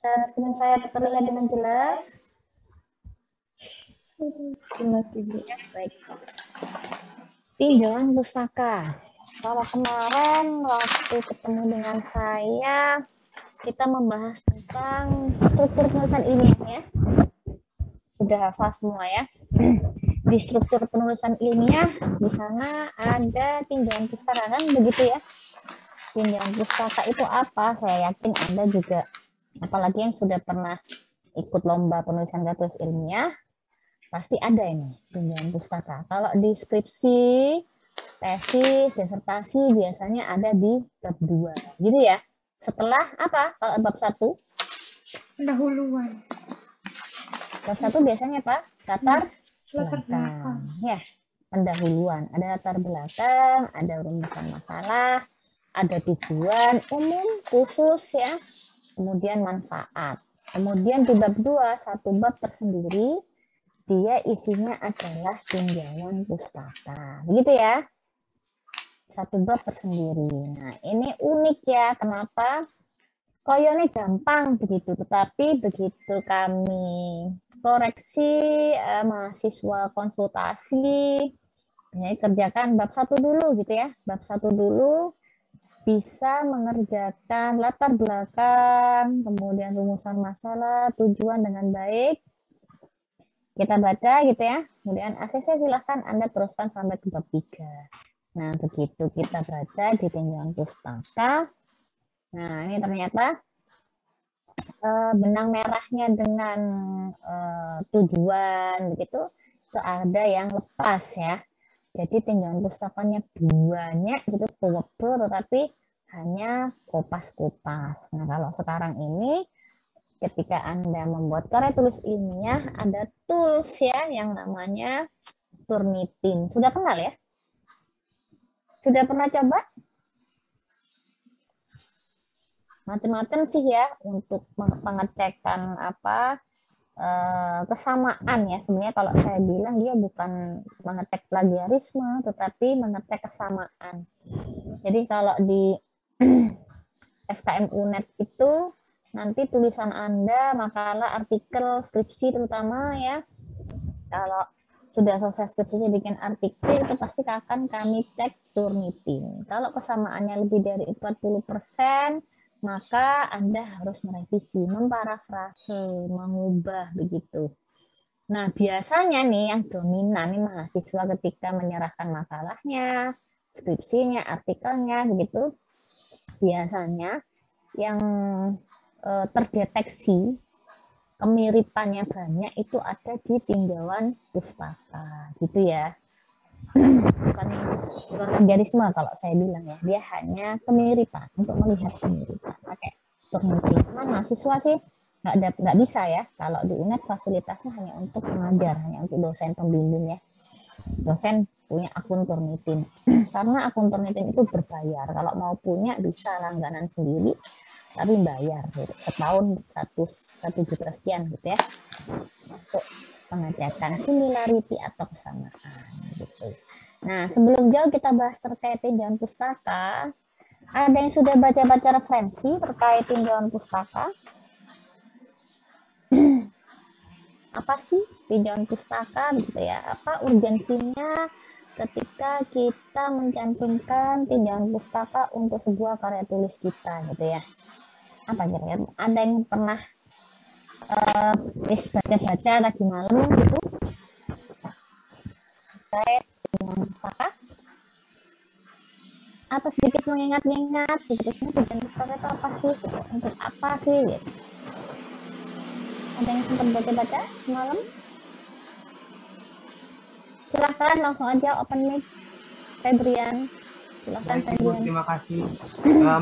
Share screen saya terlihat dengan jelas? Jelas, Ibu. Baik. Tinjauan pustaka. Kalau kemarin waktu ketemu dengan saya, kita membahas tentang struktur penulisan ilmiah ya. Sudah hafal semua ya. Di struktur penulisan ilmiah, di sana ada tinjauan pustaka kan begitu ya. Tinjauan pustaka itu apa? Saya yakin Anda juga, apalagi yang sudah pernah ikut lomba penulisan tulis ilmiah, pasti ada ini tinjauan pustaka. Kalau di skripsi, tesis, disertasi biasanya ada di bab 2. Gitu ya. Setelah apa? Kalau bab 1? Pendahuluan. Bab 1 biasanya apa? Latar belakang. belakang. Ya, pendahuluan. Ada latar belakang, ada rumusan masalah, ada tujuan umum, khusus ya. Kemudian manfaat. Kemudian di bab 2, satu bab tersendiri, dia isinya adalah tinjauan pustaka. Begitu ya. Satu bab tersendiri. Nah, ini unik ya. Kenapa? Koyone gampang begitu, tetapi begitu kami koreksi mahasiswa konsultasi, ya, kerjakan bab 1 dulu gitu ya. Bab 1 dulu bisa mengerjakan latar belakang, kemudian rumusan masalah, tujuan dengan baik. Kita baca gitu ya. Kemudian ACC silahkan Anda teruskan sampai ke bab 3. Nah, begitu kita baca di tinjauan pustaka. Nah, ini ternyata benang merahnya dengan tujuan begitu itu ada yang lepas ya. Jadi tinjauan pustakanya banyak gitu full tetapi hanya kopas-kopas. Nah, kalau sekarang ini ketika Anda membuat karya tulis ilmiah ada tools ya yang namanya Turnitin. Sudah kenal ya? Sudah pernah coba? Macam-macam sih ya untuk pengecekan apa kesamaan ya. Sebenarnya kalau saya bilang dia bukan mengecek plagiarisme tetapi mengecek kesamaan. Jadi kalau di FKM UNED itu nanti tulisan Anda, makalah, artikel, skripsi terutama ya, kalau sudah selesai skripsinya bikin artikel itu pasti akan kami cek Turnitin. Kalau kesamaannya lebih dari 40%, maka Anda harus merevisi, memparafrase, mengubah begitu. Nah, biasanya nih yang dominan nih mahasiswa ketika menyerahkan makalahnya, skripsinya, artikelnya begitu, biasanya yang terdeteksi kemiripannya banyak itu ada di tinjauan pustaka gitu ya. bukan plagiarisme kalau saya bilang ya, dia hanya kemiripan, untuk melihat kemiripan pakai Turnitin. Cuman mahasiswa sih nggak bisa ya, kalau di UNED fasilitasnya hanya untuk pengajar, hanya untuk dosen pembimbing ya. Dosen punya akun Turnitin karena akun Turnitin itu berbayar. Kalau mau punya bisa langganan sendiri tapi bayar gitu. Setahun satu juta sekian gitu ya untuk pengecekan similarity atau kesamaan gitu. Nah, sebelum jauh kita bahas terkait tinjauan pustaka, ada yang sudah baca-baca referensi terkait tinjauan pustaka? Apa sih tinjauan pustaka gitu ya? Apa urgensinya ketika kita mencantumkan tinjauan pustaka untuk sebuah karya tulis kita gitu ya? Apa kira-kira? Ada yang pernah baca-baca tadi malam gitu terkait tinjauan pustaka? Atau sedikit mengingat-ingat gitu, tinjauan pustaka itu apa sih gitu? Untuk apa sih gitu? Ada yang sempat baca-baca semalam? Silahkan langsung aja open mic, Febrian. Silahkan Baik, Ibu, Febrian. terima kasih.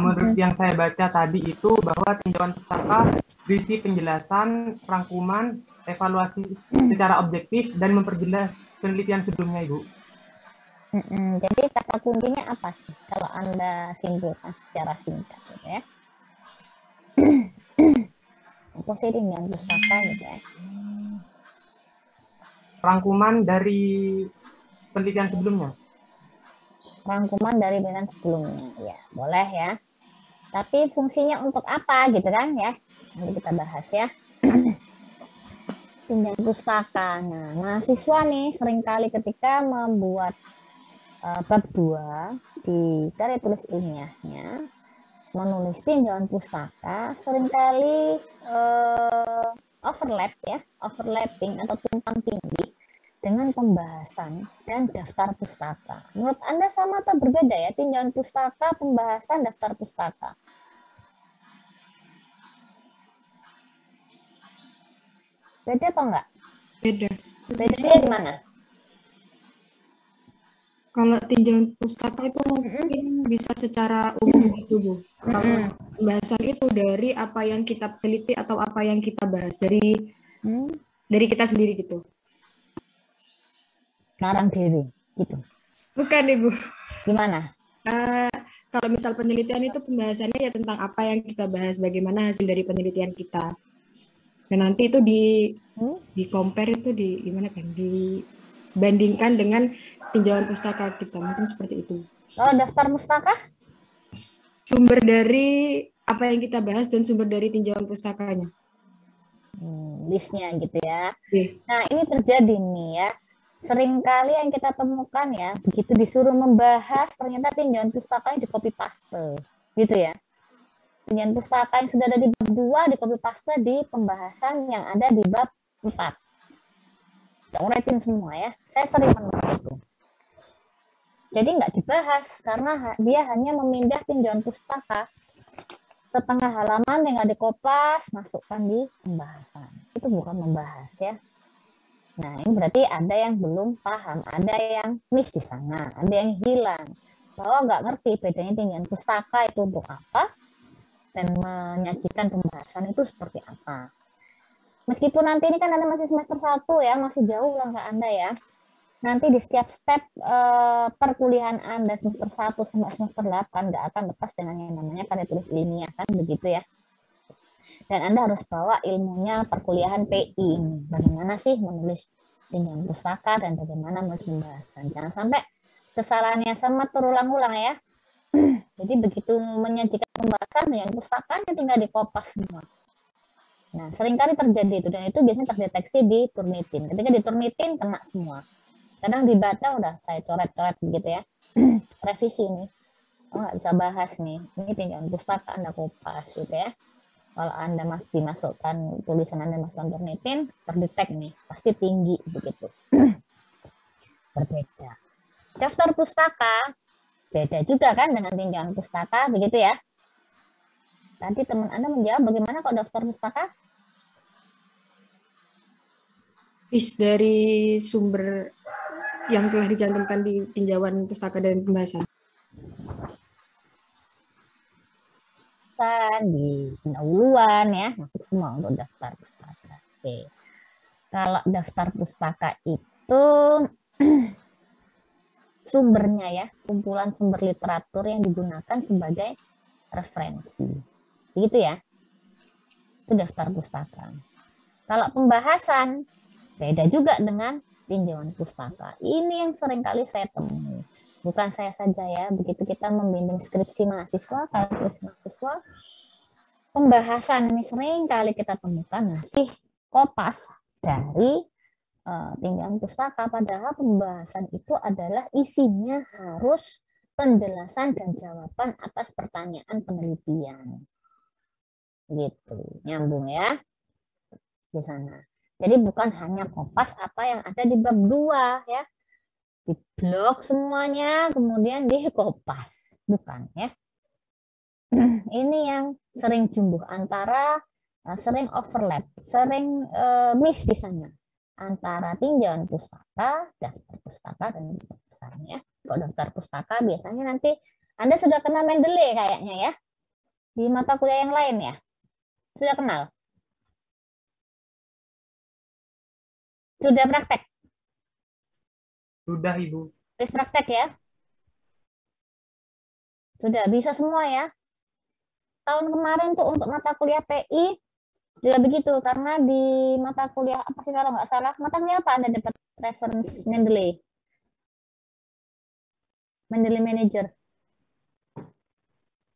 Menurut yang saya baca tadi itu bahwa tinjauan pustaka berisi penjelasan, rangkuman, evaluasi secara objektif, dan memperjelas penelitian sebelumnya, Ibu. Jadi kata kuncinya apa sih kalau Anda simpulkan secara singkat gitu ya? Apa sih tinjauan pustaka gitu ya? Rangkuman dari penelitian sebelumnya. Rangkuman dari penelitian sebelumnya, ya boleh ya. Tapi fungsinya untuk apa gitu kan ya? Nanti kita bahas ya. Pinjam pustaka. Nah, mahasiswa nih seringkali ketika membuat bab 2 di karya tulis ilmiahnya, menulis tinjauan pustaka seringkali overlapping atau tumpang tindih dengan pembahasan dan daftar pustaka. Menurut Anda sama atau berbeda ya tinjauan pustaka, pembahasan, daftar pustaka? Beda atau enggak? Beda. Bedanya di mana? Kalau tinjauan pustaka itu mungkin bisa secara umum gitu, Bu. Kalau pembahasan itu dari apa yang kita teliti atau apa yang kita bahas dari kita sendiri gitu. Ngarang diri gitu. Bukan, Ibu. Gimana? Kalau misal penelitian itu pembahasannya ya tentang apa yang kita bahas, bagaimana hasil dari penelitian kita. Dan nanti itu di compare itu gimana kan? Dibandingkan dengan tinjauan pustaka kita, mungkin seperti itu. Kalau daftar pustaka? Sumber dari apa yang kita bahas dan sumber dari tinjauan pustakanya. Listnya gitu ya. Yeah. Nah, ini terjadi nih ya. Seringkali yang kita temukan ya, begitu disuruh membahas, ternyata tinjauan pustakanya di copy paste. Gitu ya. Tinjauan pustaka yang sudah ada di bab 2 di copy paste di pembahasan yang ada di bab 4. Coretin semua ya. Saya sering menemukan itu. Jadi nggak dibahas karena dia hanya memindah tinjauan pustaka. Setengah halaman tinggal dikopas, masukkan di pembahasan. Itu bukan membahas ya. Nah, ini berarti ada yang belum paham, ada yang miss di sana, ada yang hilang. Bahwa nggak ngerti bedanya tinjauan pustaka itu untuk apa, dan menyajikan pembahasan itu seperti apa. Meskipun nanti ini kan Anda masih semester 1 ya, masih jauh langkah Anda ya. Nanti di setiap step perkuliahan Anda semester 1 sampai semester 8 nggak akan lepas dengan yang namanya karya tulis ilmiah, kan begitu ya. Dan Anda harus bawa ilmunya perkuliahan PI. Bagaimana sih menulis tinjauan pustaka dan bagaimana menulis pembahasan. Jangan sampai kesalahannya sama terulang-ulang ya. Jadi begitu menyajikan pembahasan tinjauan pustakanya tinggal dikopas semua. Nah, seringkali terjadi itu dan itu biasanya terdeteksi di Turnitin. Ketika di Turnitin kena semua. Kadang dibaca udah saya coret-coret begitu ya. Revisi nih. Oh, nggak bisa bahas nih. Ini tinjauan pustaka Anda kopas gitu ya. Kalau Anda masih dimasukkan tulisan Anda masukkan Turnitin, terdetek nih, pasti tinggi begitu. Berbeda. Daftar pustaka beda juga kan dengan tinjauan pustaka, begitu ya. Tadi teman Anda menjawab bagaimana kalau daftar pustaka? Dari sumber yang telah dicantumkan di tinjauan pustaka dan pembahasan. Di pendahuluan ya, masuk semua untuk daftar pustaka. Oke. Kalau daftar pustaka itu sumbernya ya, kumpulan sumber literatur yang digunakan sebagai referensi. Begitu ya. Itu daftar pustaka. Kalau pembahasan beda juga dengan tinjauan pustaka. Ini yang seringkali saya temui. Bukan saya saja ya, begitu kita membimbing skripsi mahasiswa, tulis mahasiswa, pembahasan ini sering kali kita temukan masih kopas dari tinjauan pustaka, padahal pembahasan itu adalah isinya harus penjelasan dan jawaban atas pertanyaan penelitian. Gitu, nyambung ya di sana. Jadi bukan hanya kopas apa yang ada di bab 2 ya. Di blok semuanya kemudian dikopas, bukan ya. Ini yang sering jumbuh antara sering overlap, sering miss di sana antara tinjauan pustaka, daftar pustaka dan pembahasan ya. Kalau daftar pustaka biasanya nanti Anda sudah kenal Mendeley kayaknya ya. Di mata kuliah yang lain ya. Sudah kenal? Sudah praktek? Sudah, Ibu. Tulis praktek ya? Sudah bisa semua ya? Tahun kemarin tuh untuk mata kuliah PI juga begitu, karena di mata kuliah apa sih kalau nggak salah, mata kuliah apa Anda dapat reference Mendeley? Mendeley Manager.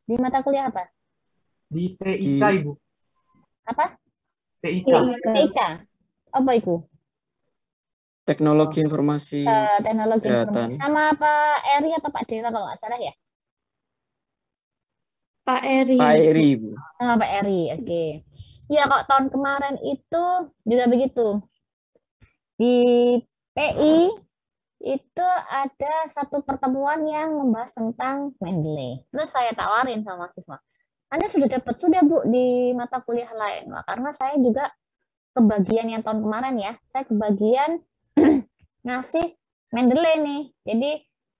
Di mata kuliah apa? Di PIK, Ibu. Apa? TIK. TIK. Apa itu? Teknologi informasi Teknologi kesehatan. informasi. Sama Pak Eri atau Pak Dera kalau nggak salah ya? Pak Eri. Pak Eri, Bu. Sama Pak Eri, oke. Ya kok tahun kemarin itu juga begitu. Di PI itu ada satu pertemuan yang membahas tentang Mendeley. Terus saya tawarin sama siswa, Anda sudah dapat sudah Bu di mata kuliah lain. Wah, karena saya juga kebagian yang tahun kemarin ya, saya kebagian ngasih Mendeley nih. Jadi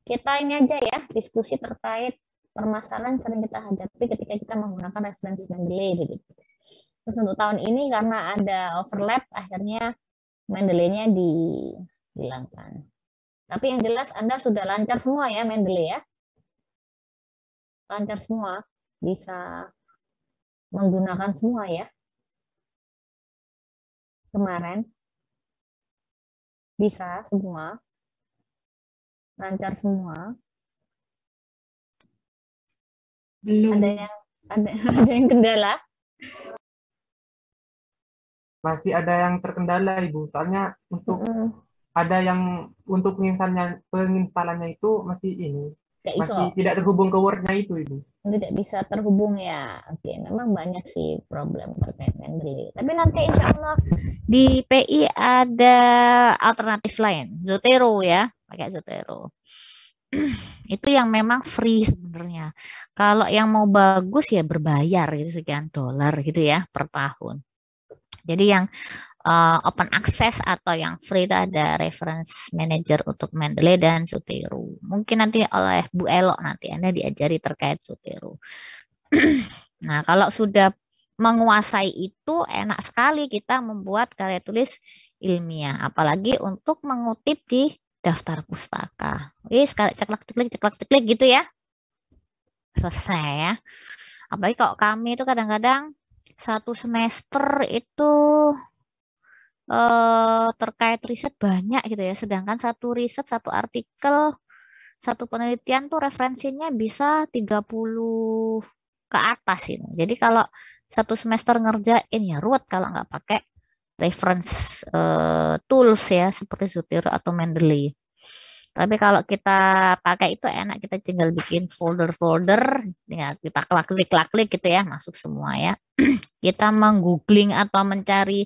kita ini aja ya diskusi terkait permasalahan sering kita hadapi ketika kita menggunakan referensi Mendeley begitu. Terus untuk tahun ini karena ada overlap, akhirnya Mendeley-nya dihilangkan. Tapi yang jelas Anda sudah lancar semua ya Mendeley ya. Lancar semua, bisa menggunakan semua ya. Kemarin bisa semua. Lancar semua. Belum. Ada yang kendala? Masih ada yang terkendala, Ibu. Soalnya untuk ada yang untuk penginstalannya itu masih masih tidak terhubung ke Word-nya itu, Ibu. Tidak bisa terhubung ya. Oke, memang banyak sih problem terkait Mendeley. Tapi nanti insya Allah di PI ada alternatif lain, Zotero ya, pakai Zotero. Itu yang memang free sebenarnya. Kalau yang mau bagus ya berbayar gitu sekian dolar gitu ya per tahun. Jadi yang open access atau yang free itu ada reference manager untuk Mendeley dan Zotero. Mungkin nanti oleh Bu Elo nanti Anda diajari terkait Zotero. Nah, kalau sudah menguasai itu enak sekali kita membuat karya tulis ilmiah, apalagi untuk mengutip di daftar pustaka. Wih, sekali ceklek gitu ya. Selesai ya. Apalagi kalau kami itu kadang-kadang satu semester itu terkait riset banyak gitu ya. Sedangkan satu riset, satu artikel, satu penelitian tuh referensinya bisa 30 ke atas ini. Jadi kalau satu semester ngerjain ya ruwet kalau nggak pakai reference tools ya seperti Zotero atau Mendeley. Tapi kalau kita pakai itu enak, kita tinggal bikin folder-folder, tinggal kita klik gitu ya, masuk semua ya. Kita menggoogling atau mencari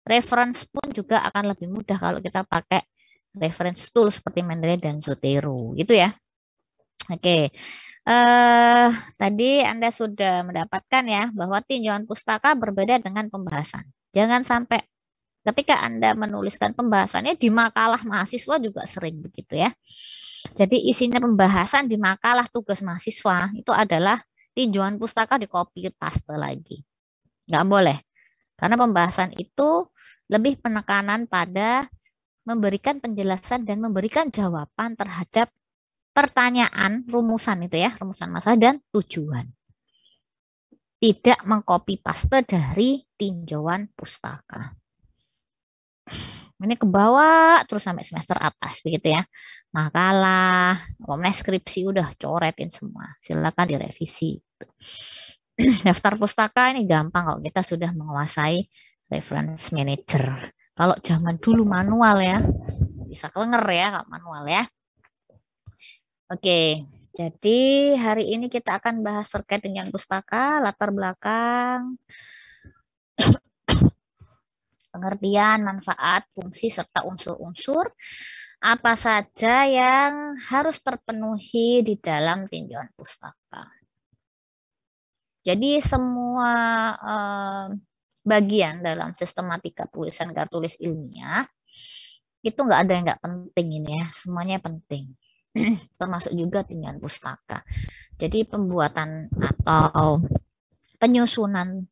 reference pun juga akan lebih mudah kalau kita pakai reference tool seperti Mendeley dan Zotero, gitu ya. Oke, tadi Anda sudah mendapatkan ya bahwa tinjauan pustaka berbeda dengan pembahasan. Jangan sampai ketika Anda menuliskan pembahasannya di makalah mahasiswa juga sering begitu ya. Jadi isinya pembahasan di makalah tugas mahasiswa itu adalah tinjauan pustaka di copy paste lagi. Nggak boleh. Karena pembahasan itu lebih penekanan pada memberikan penjelasan dan memberikan jawaban terhadap pertanyaan rumusan itu ya, rumusan masalah dan tujuan. Tidak mengcopy paste dari tinjauan pustaka. Ini ke bawah terus sampai semester atas begitu ya. Makalah, skripsi udah coretin semua. Silakan direvisi. Daftar pustaka ini gampang kalau kita sudah menguasai reference manager. Kalau zaman dulu manual ya, bisa kelenger ya kalau manual ya. Oke, jadi hari ini kita akan bahas terkait dengan pustaka, latar belakang, pengertian, manfaat, fungsi, serta unsur-unsur apa saja yang harus terpenuhi di dalam tinjauan pustaka. Jadi semua bagian dalam sistematika tulisan karya tulis ilmiah itu nggak ada yang nggak penting ini ya, semuanya penting, termasuk juga tinjauan pustaka. Jadi pembuatan atau penyusunan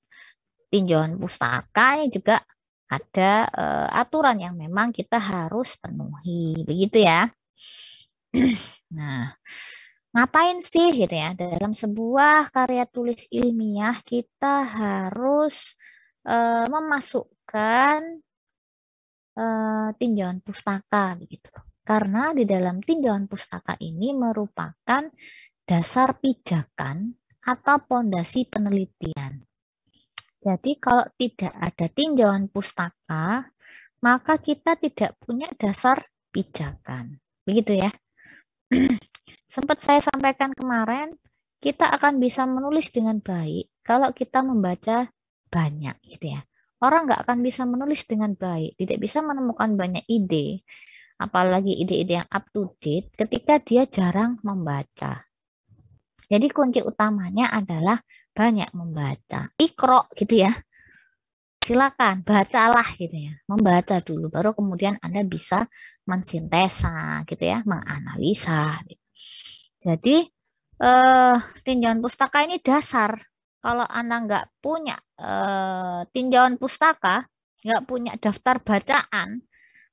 tinjauan pustaka ini juga ada aturan yang memang kita harus penuhi, begitu ya. Nah, ngapain sih gitu ya dalam sebuah karya tulis ilmiah kita harus memasukkan tinjauan pustaka begitu. Karena di dalam tinjauan pustaka ini merupakan dasar pijakan atau pondasi penelitian. Jadi kalau tidak ada tinjauan pustaka, maka kita tidak punya dasar pijakan. Begitu ya. Sempat saya sampaikan kemarin, kita akan bisa menulis dengan baik kalau kita membaca banyak gitu ya. Orang nggak akan bisa menulis dengan baik, tidak bisa menemukan banyak ide, apalagi ide-ide yang up to date ketika dia jarang membaca. Jadi kunci utamanya adalah banyak membaca. Ikro gitu ya. Silakan bacalah gitu ya. Membaca dulu baru kemudian Anda bisa mensintesa gitu ya, menganalisa. Gitu. Jadi tinjauan pustaka ini dasar. Kalau Anda nggak punya tinjauan pustaka, nggak punya daftar bacaan,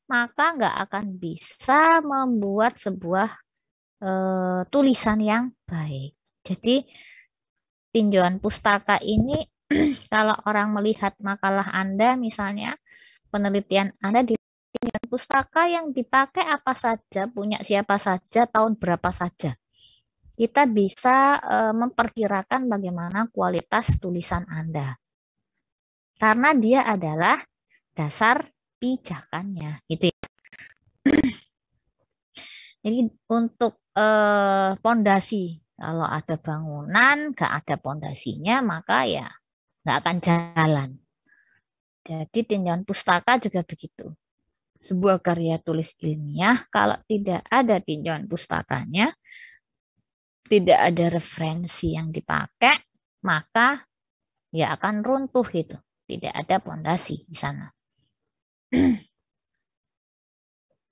maka nggak akan bisa membuat sebuah tulisan yang baik. Jadi tinjauan pustaka ini kalau orang melihat makalah Anda misalnya, penelitian Anda di tinjauan pustaka yang dipakai apa saja, punya siapa saja, tahun berapa saja. Kita bisa memperkirakan bagaimana kualitas tulisan Anda. Karena dia adalah dasar pijakannya, gitu ya. Jadi untuk pondasi, kalau ada bangunan, nggak ada pondasinya, maka ya nggak akan jalan. Jadi tinjauan pustaka juga begitu. Sebuah karya tulis ilmiah, kalau tidak ada tinjauan pustakanya, tidak ada referensi yang dipakai, maka ya akan runtuh itu. Tidak ada pondasi di sana.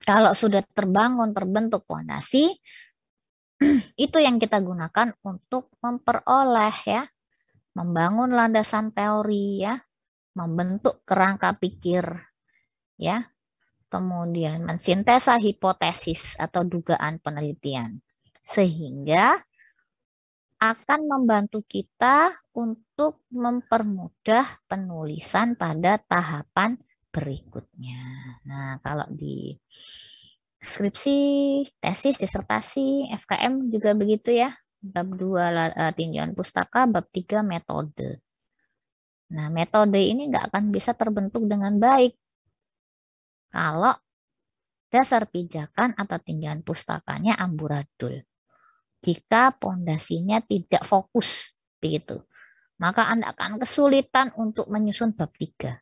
Kalau sudah terbentuk pondasi, itu yang kita gunakan untuk memperoleh ya, membangun landasan teori ya, membentuk kerangka pikir ya, kemudian mensintesa hipotesis atau dugaan penelitian. Sehingga akan membantu kita untuk mempermudah penulisan pada tahapan berikutnya. Nah, kalau di skripsi, tesis, disertasi, FKM juga begitu ya. Bab 2 tinjauan pustaka, bab 3 metode. Nah, metode ini nggak akan bisa terbentuk dengan baik kalau dasar pijakan atau tinjauan pustakanya amburadul. Jika pondasinya tidak fokus, begitu, maka Anda akan kesulitan untuk menyusun bab 3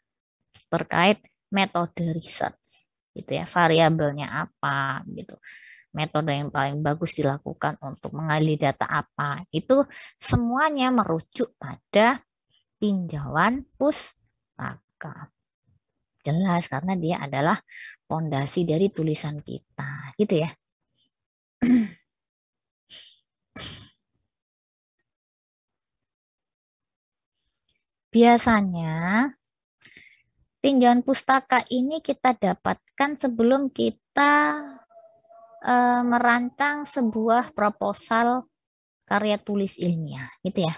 terkait metode research, gitu ya, variabelnya apa, gitu, metode yang paling bagus dilakukan untuk mengali data apa, itu semuanya merujuk pada tinjauan pustaka. Jelas karena dia adalah pondasi dari tulisan kita, gitu ya. Biasanya tinjauan pustaka ini kita dapatkan sebelum kita merancang sebuah proposal karya tulis ilmiah, gitu ya.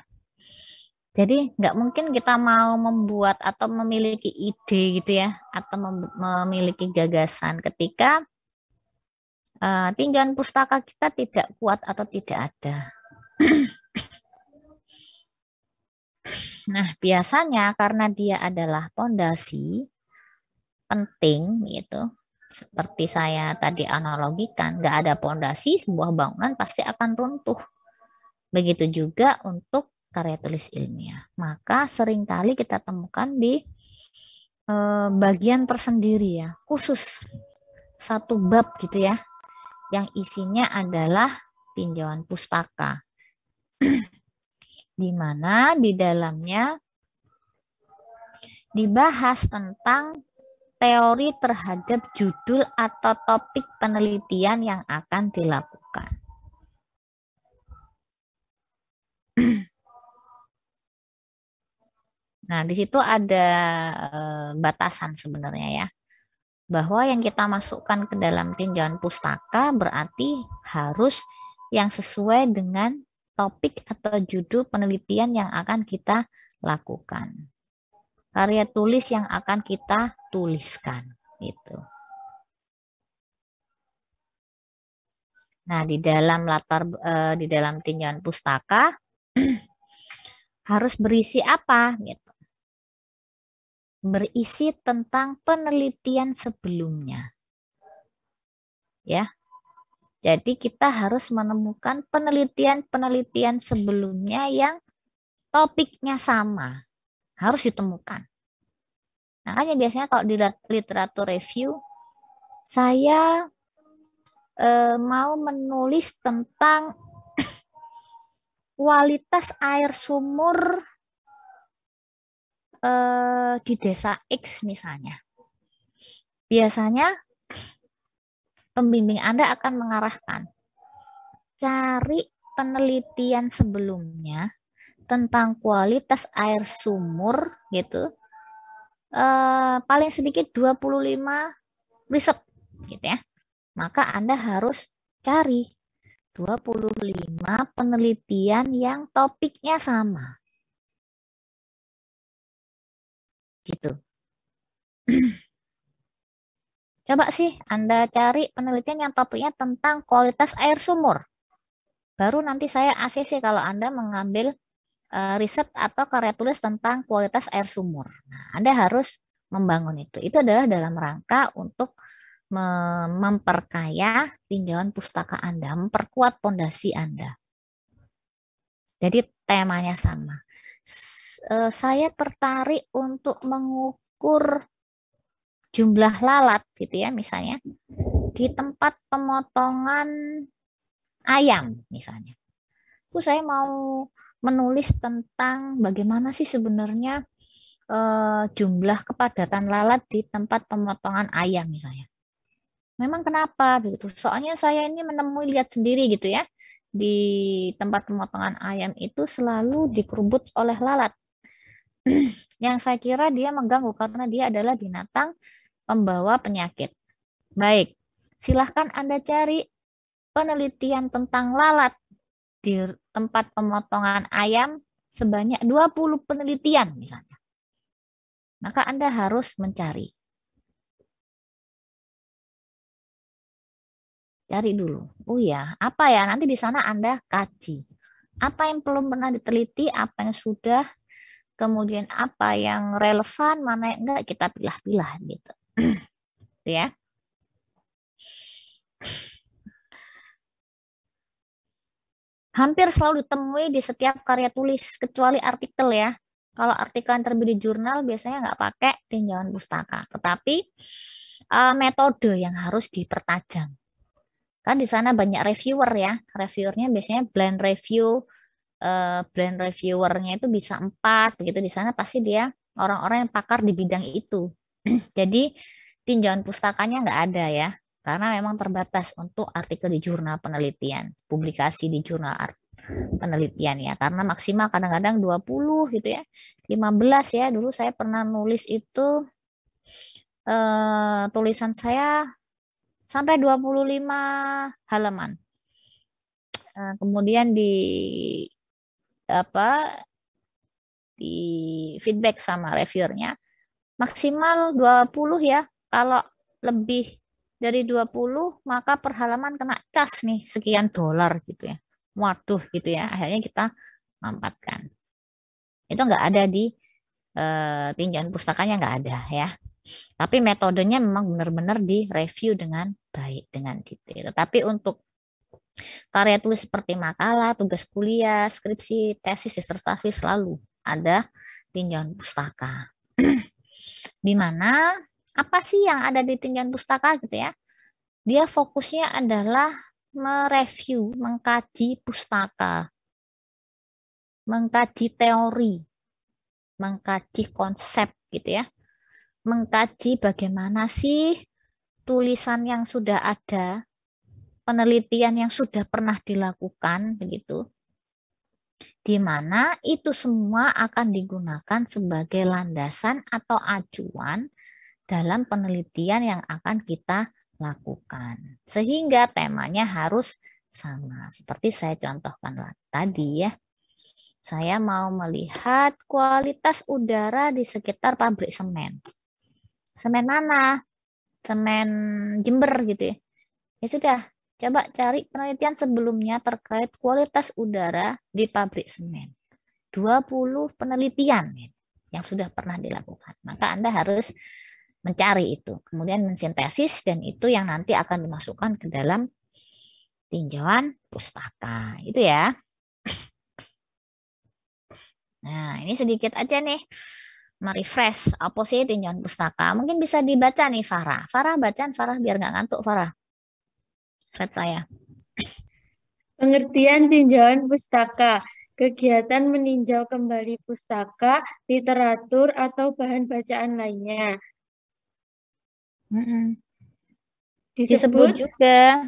Jadi nggak mungkin kita mau membuat atau memiliki ide gitu ya, atau memiliki gagasan ketika tinjauan pustaka kita tidak kuat atau tidak ada. Nah, biasanya karena dia adalah pondasi penting gitu, seperti saya tadi analogikan, nggak ada pondasi, sebuah bangunan pasti akan runtuh. Begitu juga untuk karya tulis ilmiah. Maka seringkali kita temukan di bagian tersendiri ya, khusus satu bab gitu ya, yang isinya adalah tinjauan pustaka. Di mana di dalamnya dibahas tentang teori terhadap judul atau topik penelitian yang akan dilakukan. Nah, di situ ada batasan sebenarnya ya, bahwa yang kita masukkan ke dalam tinjauan pustaka berarti harus yang sesuai dengan topik atau judul penelitian yang akan kita lakukan. Karya tulis yang akan kita tuliskan gitu. Nah, di dalam tinjauan pustaka harus berisi apa gitu. berisi tentang penelitian sebelumnya. Ya. Jadi kita harus menemukan penelitian-penelitian sebelumnya yang topiknya sama. Harus ditemukan. Makanya biasanya kalau di literatur review, saya mau menulis tentang kualitas air sumur di desa X misalnya. Biasanya pembimbing Anda akan mengarahkan, cari penelitian sebelumnya tentang kualitas air sumur gitu, paling sedikit 25 riset gitu ya. Maka Anda harus cari 25 penelitian yang topiknya sama. Gitu. Coba sih Anda cari penelitian yang topiknya tentang kualitas air sumur. Baru nanti saya ACC kalau Anda mengambil riset atau karya tulis tentang kualitas air sumur. Nah, Anda harus membangun itu. Itu adalah dalam rangka untuk memperkaya tinjauan pustaka Anda, memperkuat pondasi Anda. Jadi temanya sama. Saya tertarik untuk mengukur jumlah lalat gitu ya, misalnya di tempat pemotongan ayam misalnya. Itu saya mau menulis tentang bagaimana sih sebenarnya jumlah kepadatan lalat di tempat pemotongan ayam misalnya. Memang kenapa gitu? Soalnya saya ini menemui lihat sendiri gitu ya, di tempat pemotongan ayam itu selalu dikerubut oleh lalat. Yang saya kira dia mengganggu karena dia adalah binatang pembawa penyakit. Baik, silahkan Anda cari penelitian tentang lalat di tempat pemotongan ayam sebanyak 20 penelitian misalnya. Maka Anda harus mencari. Cari dulu. Oh ya, apa ya? Nanti di sana Anda kaji. Apa yang belum pernah diteliti, apa yang sudah, kemudian apa yang relevan, mana yang enggak, kita pilah-pilah gitu. Ya. Hampir selalu ditemui di setiap karya tulis, kecuali artikel ya. Kalau artikel yang terbit di jurnal biasanya nggak pakai tinjauan pustaka. Tetapi metode yang harus dipertajam. Kan di sana banyak reviewer ya. Reviewernya biasanya blind review. Blind reviewernya itu bisa 4. Begitu di sana pasti dia orang-orang yang pakar di bidang itu. Jadi tinjauan pustakanya nggak ada ya. Karena memang terbatas untuk artikel di jurnal penelitian. Publikasi di jurnal penelitian ya. Karena maksimal kadang-kadang 20 gitu ya. 15 ya. Dulu saya pernah nulis itu tulisan saya sampai 25 halaman. Kemudian di feedback sama reviewernya maksimal 20 ya. Kalau lebih dari 20 maka per halaman kena cas nih sekian dolar gitu ya. Waduh gitu ya. Akhirnya kita mampatkan. Itu nggak ada di tinjauan pustakanya, nggak ada ya. Tapi metodenya memang benar-benar direview dengan baik, dengan detail. Tapi untuk karya tulis seperti makalah, tugas kuliah, skripsi, tesis, disertasi selalu ada tinjauan pustaka. Di mana apa sih yang ada di tinjauan pustaka gitu ya? Dia fokusnya adalah mereview, mengkaji pustaka, mengkaji teori, mengkaji konsep gitu ya. Mengkaji bagaimana sih tulisan yang sudah ada, penelitian yang sudah pernah dilakukan begitu, di mana itu semua akan digunakan sebagai landasan atau acuan dalam penelitian yang akan kita lakukan. Sehingga temanya harus sama. Seperti saya contohkan tadi ya. Saya mau melihat kualitas udara di sekitar pabrik semen. Semen mana? Semen Jember gitu ya. Ya sudah, coba cari penelitian sebelumnya terkait kualitas udara di pabrik semen. 20 penelitian. yang sudah pernah dilakukan. Maka Anda harus mencari itu, kemudian mensintesis, dan itu yang nanti akan dimasukkan ke dalam tinjauan pustaka. Itu ya. Nah, ini sedikit aja nih merefresh apa sih tinjauan pustaka. Mungkin bisa dibaca nih Farah. Farah bacaan Farah biar nggak ngantuk Farah. Slide saya. Pengertian tinjauan pustaka. Kegiatan meninjau kembali pustaka, literatur, atau bahan bacaan lainnya. Disebut juga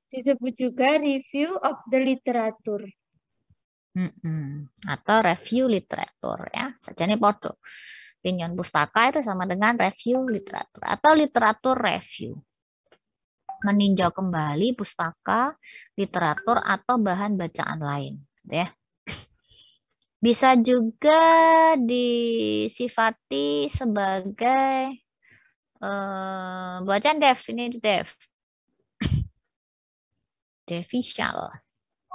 disebut juga review of the literature. Atau review literatur ya. Sajane podo. Tinjauan pustaka itu sama dengan review literatur atau literatur review. Meninjau kembali pustaka, literatur atau bahan bacaan lain, ya. Bisa juga disifati sebagai bacaan dev, ini dev. Devisial.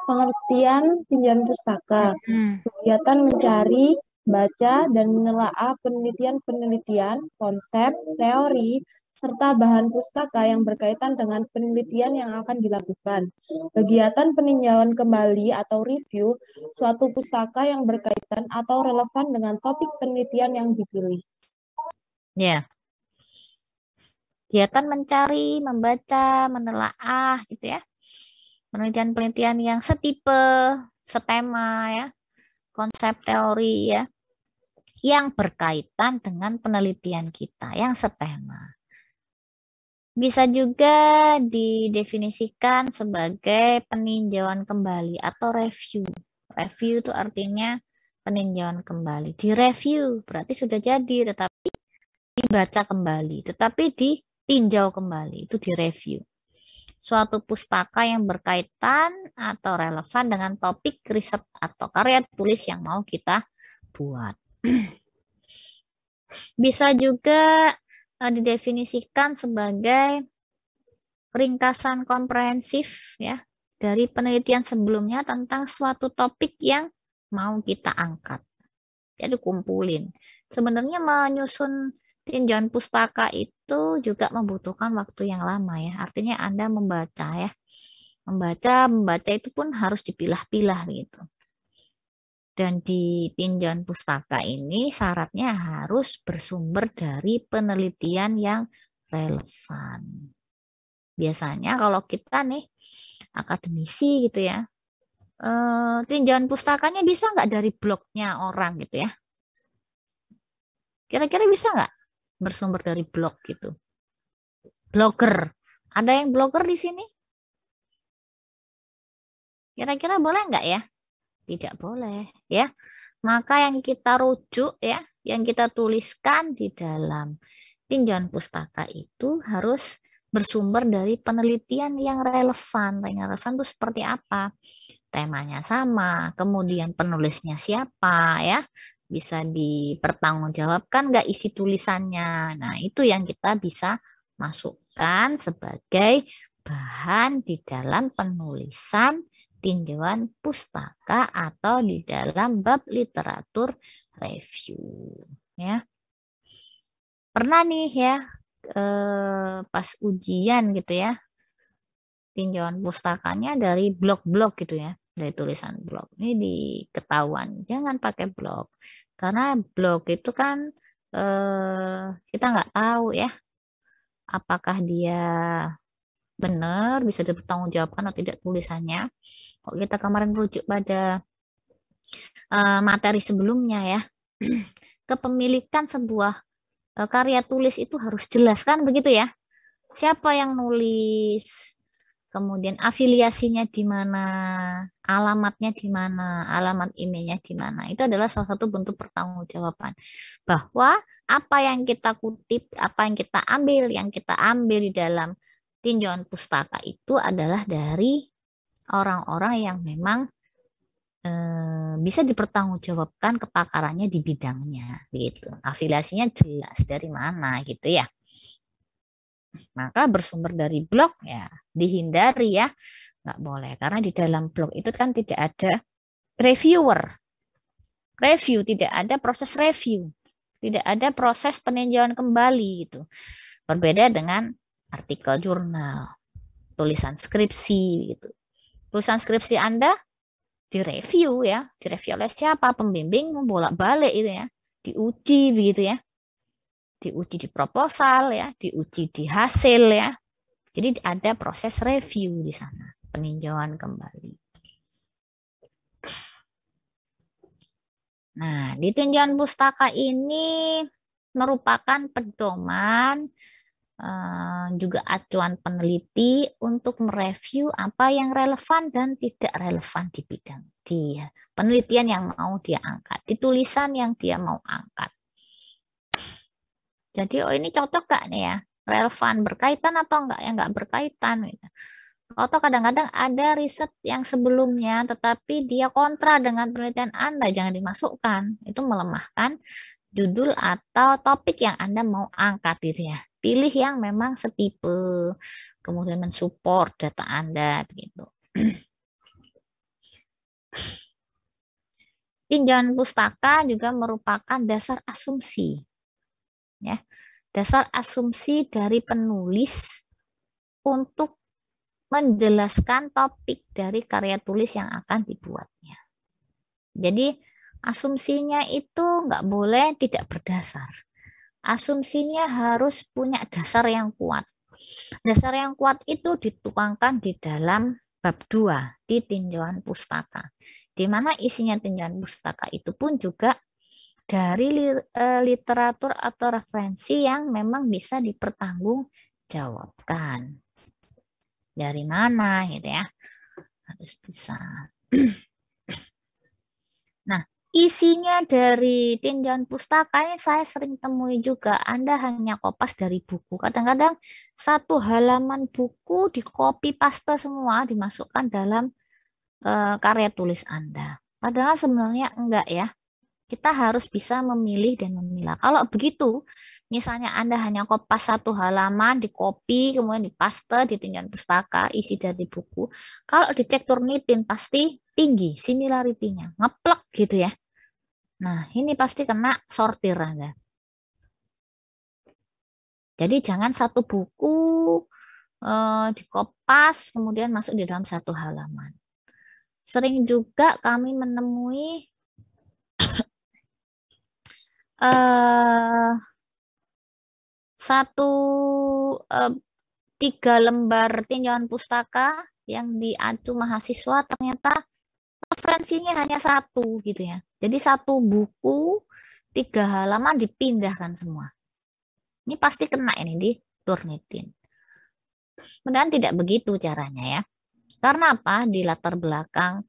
Pengertian tinjauan pustaka. Kegiatan mencari, baca, dan menelaah penelitian-penelitian, konsep, teori, serta bahan pustaka yang berkaitan dengan penelitian yang akan dilakukan. Kegiatan peninjauan kembali atau review suatu pustaka yang berkaitan atau relevan dengan topik penelitian yang dipilih. Ya. Kegiatan mencari, membaca, menelaah gitu ya. Penelitian-penelitian yang setipe, setema ya. Konsep teori ya. Yang berkaitan dengan penelitian kita, yang setema. Bisa juga didefinisikan sebagai peninjauan kembali atau review. Review itu artinya peninjauan kembali. Direview berarti sudah jadi, tetapi dibaca kembali. Tetapi ditinjau kembali, itu direview. Suatu pustaka yang berkaitan atau relevan dengan topik riset atau karya tulis yang mau kita buat. Bisa juga didefinisikan sebagai ringkasan komprehensif ya dari penelitian sebelumnya tentang suatu topik yang mau kita angkat. Jadi kumpulin. Sebenarnya menyusun tinjauan pustaka itu juga membutuhkan waktu yang lama ya. Artinya Anda membaca ya. Membaca itu pun harus dipilah-pilah gitu. Dan di tinjauan pustaka ini syaratnya harus bersumber dari penelitian yang relevan. Biasanya kalau kita nih akademisi gitu ya, tinjauan pustakanya bisa nggak dari blognya orang gitu ya? Kira-kira bisa nggak bersumber dari blog gitu? Blogger, ada yang blogger di sini? Kira-kira boleh nggak ya? Tidak boleh ya. Maka yang kita rujuk ya, yang kita tuliskan di dalam tinjauan pustaka itu harus bersumber dari penelitian yang relevan. Yang relevan itu seperti apa? Temanya sama, kemudian penulisnya siapa ya? Bisa dipertanggungjawabkan nggak isi tulisannya. Nah, itu yang kita bisa masukkan sebagai bahan di dalam penulisan tinjauan pustaka atau di dalam bab literatur review ya. Pernah nih ya pas ujian gitu ya, tinjauan pustakanya dari blog-blog gitu ya, dari tulisan blog. Ini diketahuan jangan pakai blog karena blog itu kan kita nggak tahu ya apakah dia benar bisa dipertanggungjawabkan atau tidak tulisannya. Kalau kita kemarin merujuk pada materi sebelumnya ya, kepemilikan sebuah karya tulis itu harus jelas kan begitu ya. Siapa yang nulis, kemudian afiliasinya di mana, alamatnya di mana, alamat emailnya di mana. Itu adalah salah satu bentuk pertanggungjawaban. Bahwa apa yang kita kutip, apa yang kita ambil di dalam tinjauan pustaka itu adalah dari orang-orang yang memang bisa dipertanggungjawabkan kepakarannya di bidangnya gitu. Afiliasinya jelas dari mana gitu ya. Maka bersumber dari blog ya dihindari ya. Nggak boleh karena di dalam blog itu kan tidak ada reviewer. Review tidak ada proses review. Tidak ada proses peninjauan kembali gitu. Berbeda dengan artikel jurnal, tulisan skripsi gitu. Tulisan skripsi Anda direview ya, direview oleh siapa? Pembimbing bolak-balik itu ya, diuji begitu ya. Diuji di proposal ya, diuji di hasil ya. Jadi ada proses review di sana, peninjauan kembali. Nah, di tinjauan pustaka ini merupakan pedoman juga acuan peneliti untuk mereview apa yang relevan dan tidak relevan di bidang dia, penelitian yang mau dia angkat, di tulisan yang dia mau angkat. Jadi, oh ini cocok gak nih ya? Relevan, berkaitan atau enggak? Ya enggak berkaitan. Gitu. Atau kadang-kadang ada riset yang sebelumnya, tetapi dia kontra dengan penelitian Anda, jangan dimasukkan. Itu melemahkan judul atau topik yang Anda mau angkat gitu ya. Pilih yang memang setipe, kemudian mensupport data Anda begitu. Tinjauan pustaka juga merupakan dasar asumsi. Ya, dasar asumsi dari penulis untuk menjelaskan topik dari karya tulis yang akan dibuatnya. Jadi asumsinya itu nggak boleh tidak berdasar. Asumsinya harus punya dasar yang kuat. Dasar yang kuat itu dituangkan di dalam bab 2 di tinjauan pustaka. Di mana isinya tinjauan pustaka itu pun juga dari literatur atau referensi yang memang bisa dipertanggungjawabkan. Dari mana gitu ya, harus bisa. Nah, isinya dari tinjauan pustaka ini saya sering temui juga, Anda hanya kopas dari buku. Kadang-kadang satu halaman buku di copy paste semua dimasukkan dalam karya tulis Anda. Padahal sebenarnya enggak ya. Kita harus bisa memilih dan memilah. Kalau begitu, misalnya Anda hanya kopas satu halaman, di copy, kemudian dipaste di tinjauan pustaka, isi dari buku. Kalau dicek Turnitin pasti tinggi similarity-nya, ngeplek gitu ya. Nah, ini pasti kena sortir Anda. Jadi jangan satu buku dikopas, kemudian masuk di dalam satu halaman. Sering juga kami menemui satu 3 lembar tinjauan pustaka yang diacu mahasiswa ternyata referensinya hanya 1 gitu ya. Jadi 1 buku 3 halaman dipindahkan semua. Ini pasti kena ini di Turnitin. Kemudian tidak begitu caranya ya. Karena apa? Di latar belakang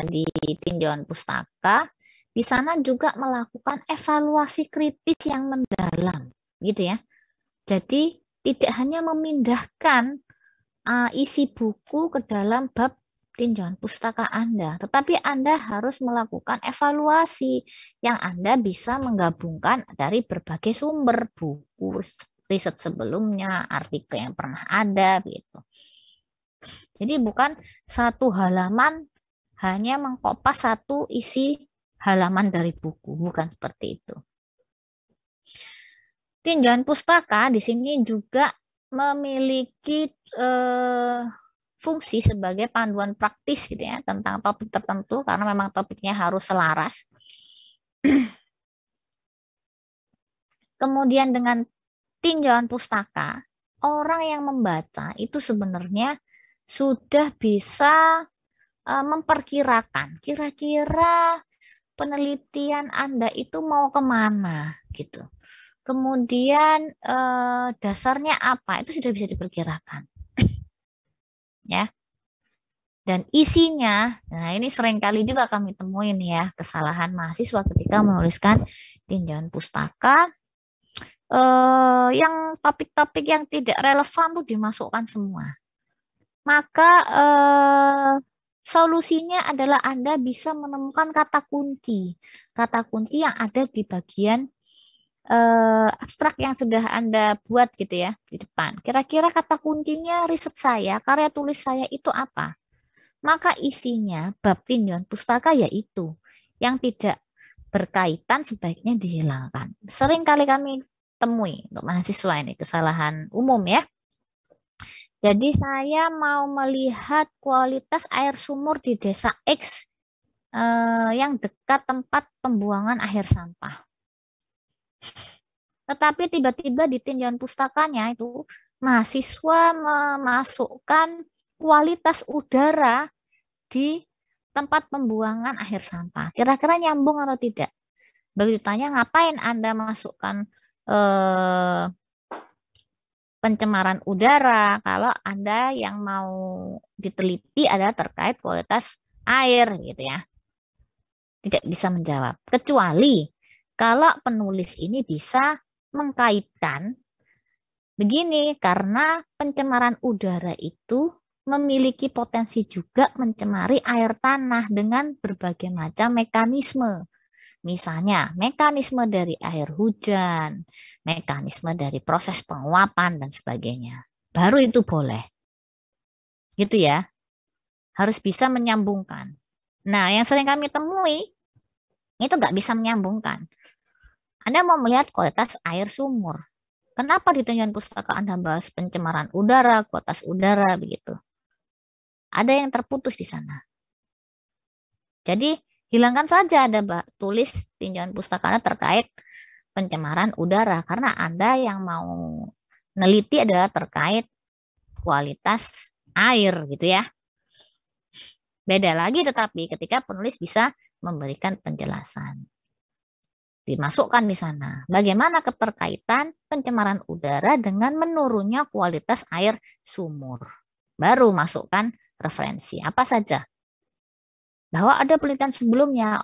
di tinjauan pustaka di sana juga melakukan evaluasi kritis yang mendalam, gitu ya. Jadi tidak hanya memindahkan isi buku ke dalam bab tinjauan pustaka Anda, tetapi Anda harus melakukan evaluasi yang Anda bisa menggabungkan dari berbagai sumber, buku, riset sebelumnya, artikel yang pernah ada, gitu. Jadi bukan satu halaman hanya mengkopas satu isi halaman dari buku, bukan seperti itu. Tinjauan pustaka di sini juga memiliki fungsi sebagai panduan praktis gitu ya tentang topik tertentu karena memang topiknya harus selaras. Kemudian dengan tinjauan pustaka, orang yang membaca itu sebenarnya sudah bisa memperkirakan kira-kira penelitian Anda itu mau kemana gitu. Kemudian dasarnya apa itu sudah bisa diperkirakan. Ya. Dan isinya, nah ini seringkali juga kami temuin ya kesalahan mahasiswa ketika menuliskan tinjauan pustaka yang topik-topik yang tidak relevan tuh dimasukkan semua. Maka solusinya adalah Anda bisa menemukan kata kunci yang ada di bagian abstrak yang sudah Anda buat gitu ya di depan. Kira-kira kata kuncinya riset saya, karya tulis saya itu apa? Maka isinya bab tinjauan pustaka yaitu yang tidak berkaitan sebaiknya dihilangkan. Sering kali kami temui untuk mahasiswa ini kesalahan umum ya. Jadi saya mau melihat kualitas air sumur di desa X yang dekat tempat pembuangan akhir sampah. Tetapi tiba-tiba di tinjauan pustakanya itu mahasiswa memasukkan kualitas udara di tempat pembuangan akhir sampah. Kira-kira nyambung atau tidak? Begitu tanya, ngapain Anda masukkan pencemaran udara kalau Anda yang mau diteliti adalah terkait kualitas air gitu ya. Tidak bisa menjawab. Kecuali kalau penulis ini bisa mengkaitkan begini, karena pencemaran udara itu memiliki potensi juga mencemari air tanah dengan berbagai macam mekanisme. Misalnya, mekanisme dari air hujan, mekanisme dari proses penguapan, dan sebagainya. Baru itu boleh. Gitu ya. Harus bisa menyambungkan. Nah, yang sering kami temui, itu nggak bisa menyambungkan. Anda mau melihat kualitas air sumur. Kenapa di tinjauan pustaka Anda bahas pencemaran udara, kualitas udara, begitu? Ada yang terputus di sana. Jadi, hilangkan saja Anda tulis tinjauan pustaka Anda terkait pencemaran udara. Karena Anda yang mau neliti adalah terkait kualitas air, gitu ya. Beda lagi tetapi ketika penulis bisa memberikan penjelasan. Dimasukkan di sana. Bagaimana keterkaitan pencemaran udara dengan menurunnya kualitas air sumur. Baru masukkan referensi. Apa saja? Bahwa ada penelitian sebelumnya,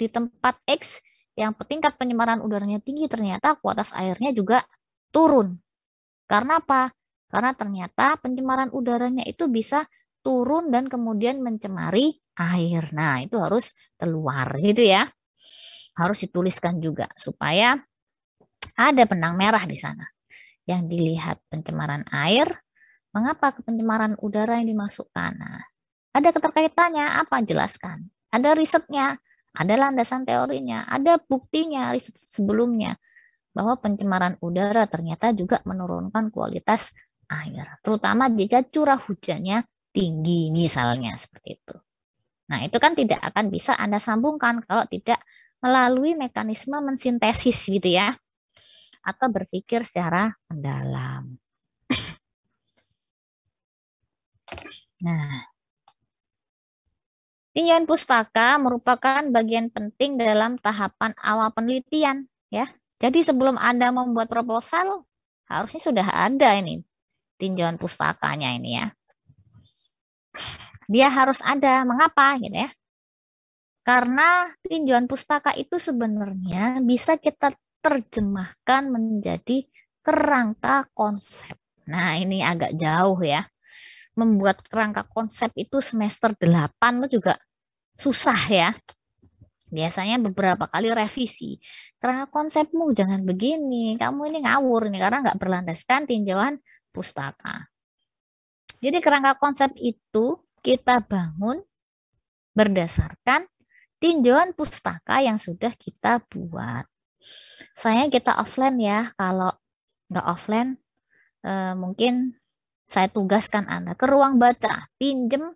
di tempat X yang tingkat pencemaran udaranya tinggi, ternyata kualitas airnya juga turun. Karena apa? Karena ternyata pencemaran udaranya itu bisa turun dan kemudian mencemari air. Nah, itu harus keluar gitu ya. Harus dituliskan juga supaya ada benang merah di sana. Yang dilihat pencemaran air, mengapa pencemaran udara yang dimasukkan? Nah, ada keterkaitannya, apa? Jelaskan. Ada risetnya, ada landasan teorinya, ada buktinya riset sebelumnya bahwa pencemaran udara ternyata juga menurunkan kualitas air, terutama jika curah hujannya tinggi misalnya seperti itu. Nah, itu kan tidak akan bisa Anda sambungkan kalau tidak melalui mekanisme mensintesis gitu ya, atau berpikir secara mendalam. Nah, tinjauan pustaka merupakan bagian penting dalam tahapan awal penelitian ya. Jadi sebelum Anda membuat proposal, harusnya sudah ada ini tinjauan pustakanya ini ya. Dia harus ada. Mengapa gitu ya? Karena tinjauan pustaka itu sebenarnya bisa kita terjemahkan menjadi kerangka konsep. Nah, ini agak jauh ya. Membuat kerangka konsep itu semester 8 itu juga susah ya. Biasanya beberapa kali revisi. Kerangka konsepmu jangan begini, kamu ini ngawur nih karena nggak berlandaskan tinjauan pustaka. Jadi kerangka konsep itu kita bangun berdasarkan tinjauan pustaka yang sudah kita buat. Sayang kita offline ya. Kalau nggak offline, mungkin saya tugaskan Anda ke ruang baca, pinjem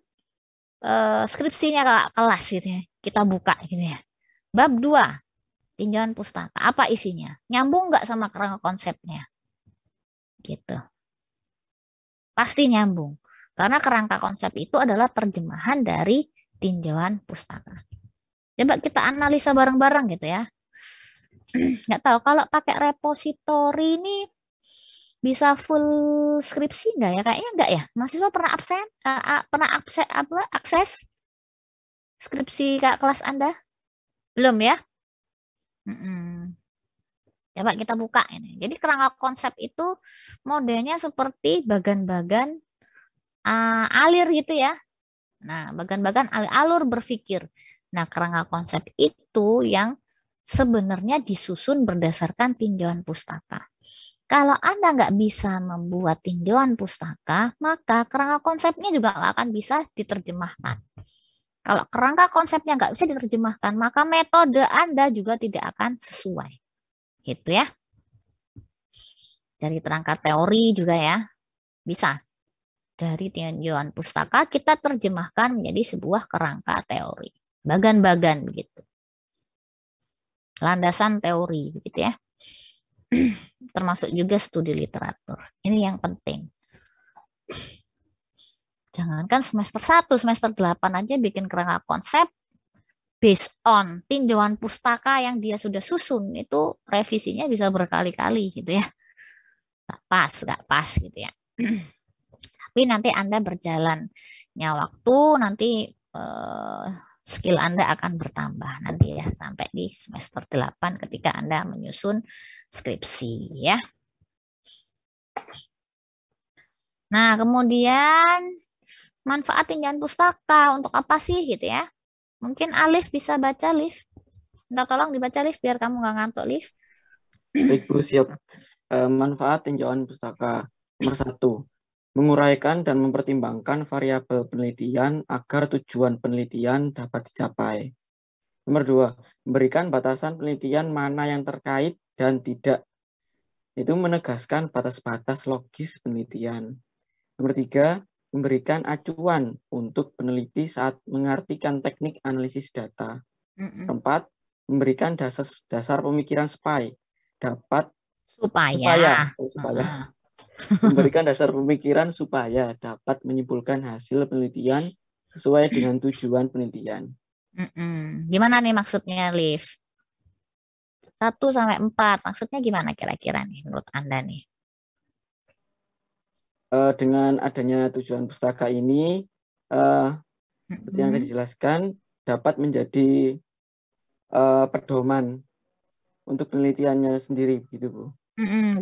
skripsinya ke kelas gitu ya. Kita buka gitu ya. Bab 2, tinjauan pustaka. Apa isinya? Nyambung nggak sama kerangka konsepnya? Gitu. Pasti nyambung. Karena kerangka konsep itu adalah terjemahan dari tinjauan pustaka. Coba kita analisa bareng-bareng gitu ya. Nggak tahu kalau pakai repositori ini bisa full skripsi nggak ya? Kayaknya nggak ya. Mahasiswa pernah akses skripsi Kak kelas Anda? Belum ya? Coba kita buka ini. Jadi kerangka konsep itu modelnya seperti bagan-bagan alir gitu ya. Nah, bagan-bagan alur berpikir. Nah, kerangka konsep itu yang sebenarnya disusun berdasarkan tinjauan pustaka. Kalau Anda nggak bisa membuat tinjauan pustaka, maka kerangka konsepnya juga nggak akan bisa diterjemahkan. Kalau kerangka konsepnya nggak bisa diterjemahkan, maka metode Anda juga tidak akan sesuai. Gitu ya. Dari kerangka teori juga ya, bisa. Dari tinjauan pustaka kita terjemahkan menjadi sebuah kerangka teori. Bagan-bagan begitu. Landasan teori begitu ya. Termasuk juga studi literatur. Ini yang penting. Jangankan semester 1, semester 8 aja bikin kerangka konsep based on tinjauan pustaka yang dia sudah susun, itu revisinya bisa berkali-kali gitu ya. Gak pas gitu ya. Tapi nanti Anda berjalannya waktu, nanti skill Anda akan bertambah nanti ya, sampai di semester 8 ketika Anda menyusun skripsi ya. Nah, kemudian manfaat tinjauan pustaka untuk apa sih gitu ya? Mungkin Alif bisa baca, Alif. Minta tolong dibaca, Alif, biar kamu nggak ngantuk, Alif. Baik, Bu, siap. Manfaat tinjauan pustaka. Nomor 1, menguraikan dan mempertimbangkan variabel penelitian agar tujuan penelitian dapat dicapai. Nomor 2, memberikan batasan penelitian mana yang terkait dan tidak. Itu menegaskan batas-batas logis penelitian. Nomor 3, memberikan acuan untuk peneliti saat mengartikan teknik analisis data. 4, memberikan dasar pemikiran supaya memberikan dasar pemikiran supaya dapat menyimpulkan hasil penelitian sesuai dengan tujuan penelitian. Gimana nih maksudnya, Liv? 1-4, maksudnya gimana kira-kira nih menurut Anda nih? Dengan adanya tujuan pustaka ini, seperti yang tadi dijelaskan, dapat menjadi pedoman untuk penelitiannya sendiri, begitu, Bu.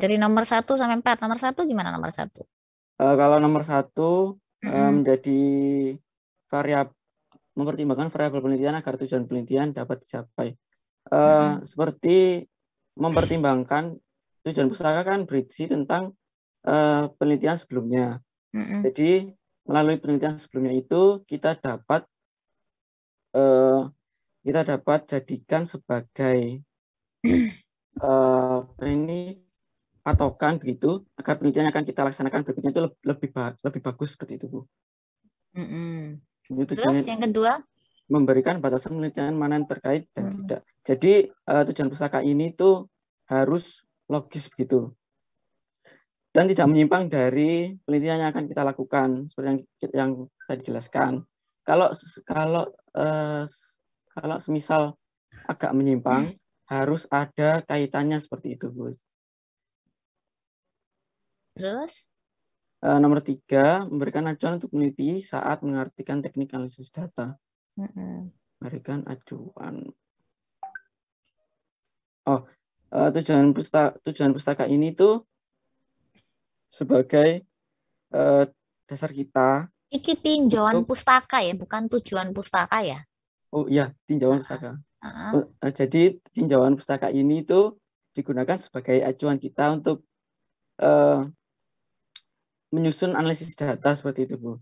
Dari nomor 1-4, nomor 1 gimana nomor 1? Kalau nomor 1 menjadi mempertimbangkan variabel penelitian agar tujuan penelitian dapat dicapai. Seperti mempertimbangkan tujuan pustaka kan berisi tentang penelitian sebelumnya. Jadi melalui penelitian sebelumnya itu kita dapat jadikan sebagai patokan begitu agar penelitian yang akan kita laksanakan berikutnya itu lebih bagus seperti itu, Bu. Terus yang kedua? Memberikan batasan penelitian mana yang terkait dan tidak. Jadi tujuan pustaka ini tuh harus logis begitu dan tidak menyimpang dari penelitian yang akan kita lakukan seperti yang tadi dijelaskan. Kalau semisal agak menyimpang, harus ada kaitannya seperti itu, Bu. Terus? Nomor 3, memberikan acuan untuk peneliti saat mengartikan teknik analisis data. Memberikan acuan. Tujuan pustaka ini tuh sebagai dasar kita. Iki tinjauan pustaka ya, bukan tujuan pustaka ya? Oh iya, tinjauan pustaka. Jadi tinjauan pustaka ini tuh digunakan sebagai acuan kita untuk menyusun analisis data seperti itu, Bu.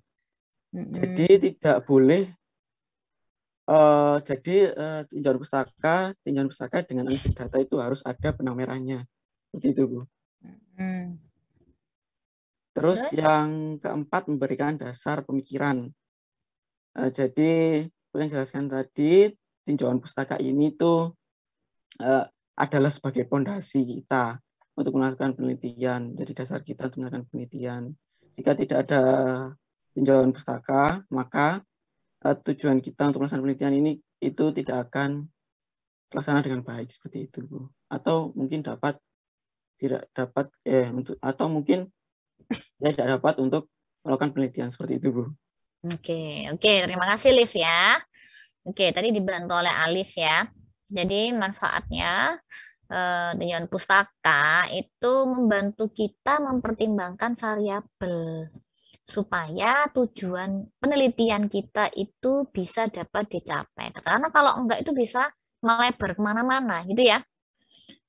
Jadi tidak boleh tinjauan pustaka dengan analisis data itu harus ada benang merahnya. Seperti itu, Bu. Terus yang keempat, memberikan dasar pemikiran. Jadi seperti yang dijelaskan tadi, tinjauan pustaka ini tuh adalah sebagai fondasi kita untuk melakukan penelitian. Jadi dasar kita untuk melakukan penelitian. Jika tidak ada tinjauan pustaka, maka tujuan kita untuk melakukan penelitian ini itu tidak akan terlaksana dengan baik seperti itu, Bu. Atau mungkin tidak dapat untuk melakukan penelitian seperti itu, Bu. Oke, terima kasih, Liv ya. Oke, tadi dibantu oleh Alif ya. Jadi manfaatnya tinjauan pustaka itu membantu kita mempertimbangkan variabel supaya tujuan penelitian kita itu bisa dapat dicapai. Karena kalau enggak itu bisa melebar kemana-mana gitu ya.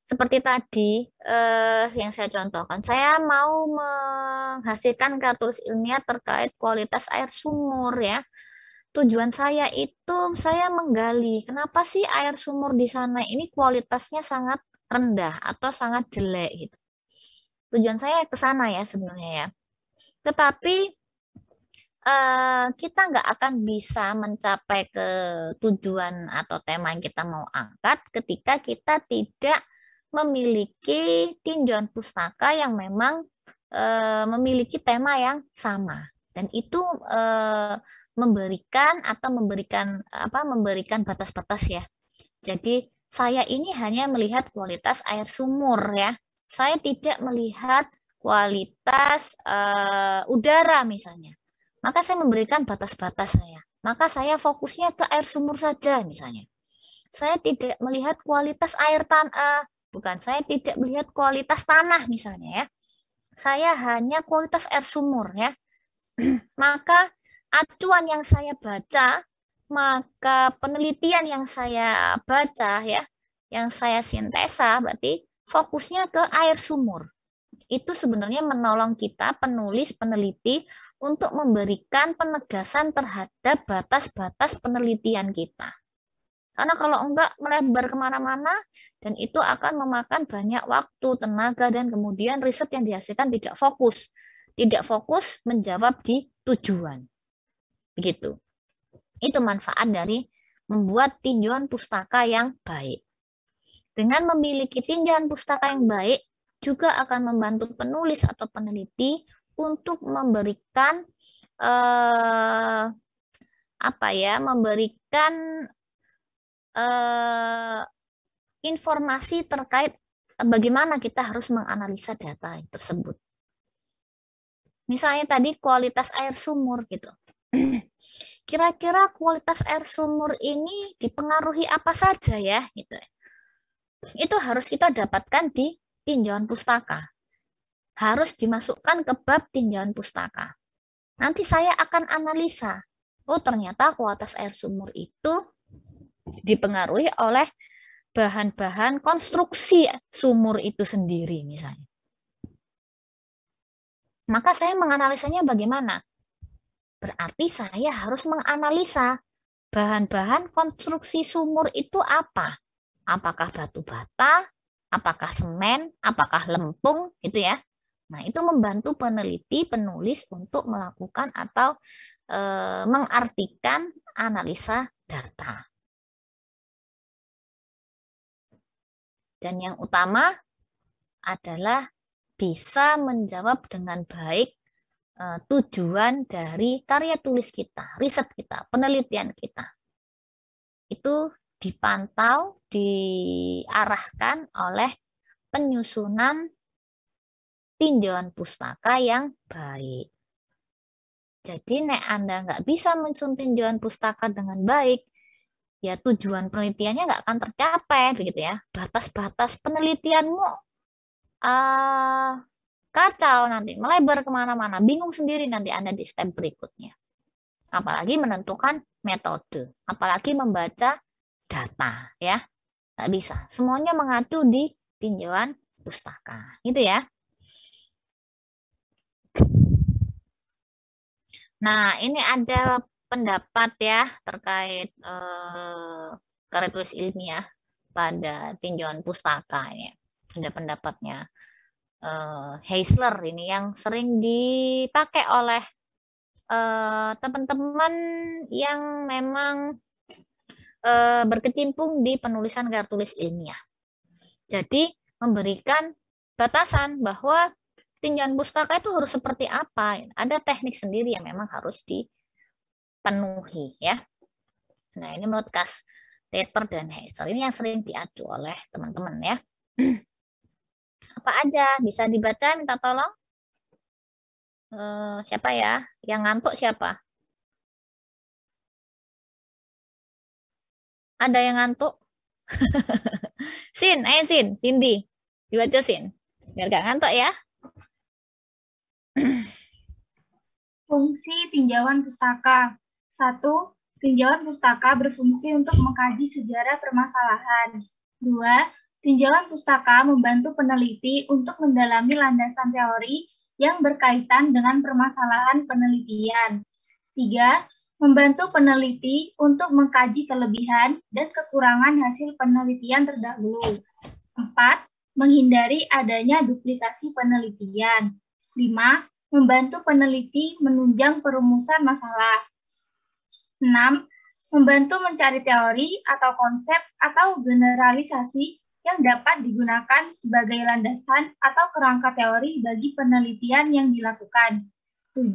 Seperti tadi yang saya contohkan, saya mau menghasilkan karya tulis ilmiah terkait kualitas air sumur ya. tujuan saya itu saya menggali kenapa sih air sumur di sana ini kualitasnya sangat rendah atau sangat jelek gitu. Tujuan saya ke sana ya sebenarnya ya. Tetapi kita nggak akan bisa mencapai ke tujuan atau tema yang kita mau angkat ketika kita tidak memiliki tinjauan pustaka yang memang memiliki tema yang sama, dan itu memberikan batas-batas ya. Jadi saya ini hanya melihat kualitas air sumur ya. Saya tidak melihat kualitas udara misalnya. Maka saya memberikan batas-batas saya. Maka saya fokusnya ke air sumur saja misalnya. Saya tidak melihat kualitas air tanah, saya tidak melihat kualitas tanah misalnya ya. Saya hanya kualitas air sumur ya. Maka acuan yang saya baca, maka penelitian yang saya baca ya, yang saya sintesa berarti fokusnya ke air sumur. Itu sebenarnya menolong kita penulis, peneliti untuk memberikan penegasan terhadap batas-batas penelitian kita. Karena kalau enggak melebar kemana-mana, dan itu akan memakan banyak waktu, tenaga, dan kemudian riset yang dihasilkan tidak fokus. Tidak fokus menjawab di tujuan. Begitu. Itu manfaat dari membuat tinjauan pustaka yang baik. Dengan memiliki tinjauan pustaka yang baik, juga akan membantu penulis atau peneliti untuk memberikan informasi terkait bagaimana kita harus menganalisa data tersebut. Misalnya tadi kualitas air sumur gitu. Kira-kira kualitas air sumur ini dipengaruhi apa saja ya gitu. Itu harus kita dapatkan di tinjauan pustaka. Harus dimasukkan ke bab tinjauan pustaka. Nanti saya akan analisa. Oh, ternyata kualitas air sumur itu dipengaruhi oleh bahan-bahan konstruksi sumur itu sendiri misalnya. Maka saya menganalisanya bagaimana? Berarti saya harus menganalisa bahan-bahan konstruksi sumur itu apa? Apakah batu bata, apakah semen, apakah lempung gitu ya. Nah, itu membantu peneliti, penulis untuk melakukan atau mengartikan analisa data. Dan yang utama adalah bisa menjawab dengan baik tujuan dari karya tulis kita, riset kita, penelitian kita. Itu dipantau, diarahkan oleh penyusunan tinjauan pustaka yang baik. Jadi, nek Anda nggak bisa menyusun tinjauan pustaka dengan baik, ya tujuan penelitiannya nggak akan tercapai, begitu ya. Batas-batas penelitianmu kacau nanti, melebar kemana-mana, bingung sendiri nanti Anda di step berikutnya. Apalagi menentukan metode, apalagi membaca data, ya. Nggak bisa, semuanya mengacu di tinjauan pustaka, gitu ya. Nah, ini ada pendapat ya terkait karya tulis ilmiah pada tinjauan pustaka ini. Ada pendapatnya Heisler ini yang sering dipakai oleh teman-teman yang memang berkecimpung di penulisan karya tulis ilmiah. Jadi memberikan batasan bahwa tinjauan pustaka itu harus seperti apa. Ada teknik sendiri yang memang harus dipenuhi ya. Nah, ini menurut Castells dan Heisler ini yang sering diacu oleh teman-teman ya. Apa aja bisa dibaca, minta tolong. Siapa ya? Yang ngantuk siapa? Ada yang ngantuk? Sin, Cindy. Dibaca Sin. Biar gak ngantuk ya. Fungsi tinjauan pustaka. 1. Tinjauan pustaka berfungsi untuk mengkaji sejarah permasalahan. 2. Tinjauan pustaka membantu peneliti untuk mendalami landasan teori yang berkaitan dengan permasalahan penelitian. 3. membantu peneliti untuk mengkaji kelebihan dan kekurangan hasil penelitian terdahulu. 4. Menghindari adanya duplikasi penelitian. 5. Membantu peneliti menunjang perumusan masalah. 6. Membantu mencari teori atau konsep atau generalisasi yang dapat digunakan sebagai landasan atau kerangka teori bagi penelitian yang dilakukan. 7.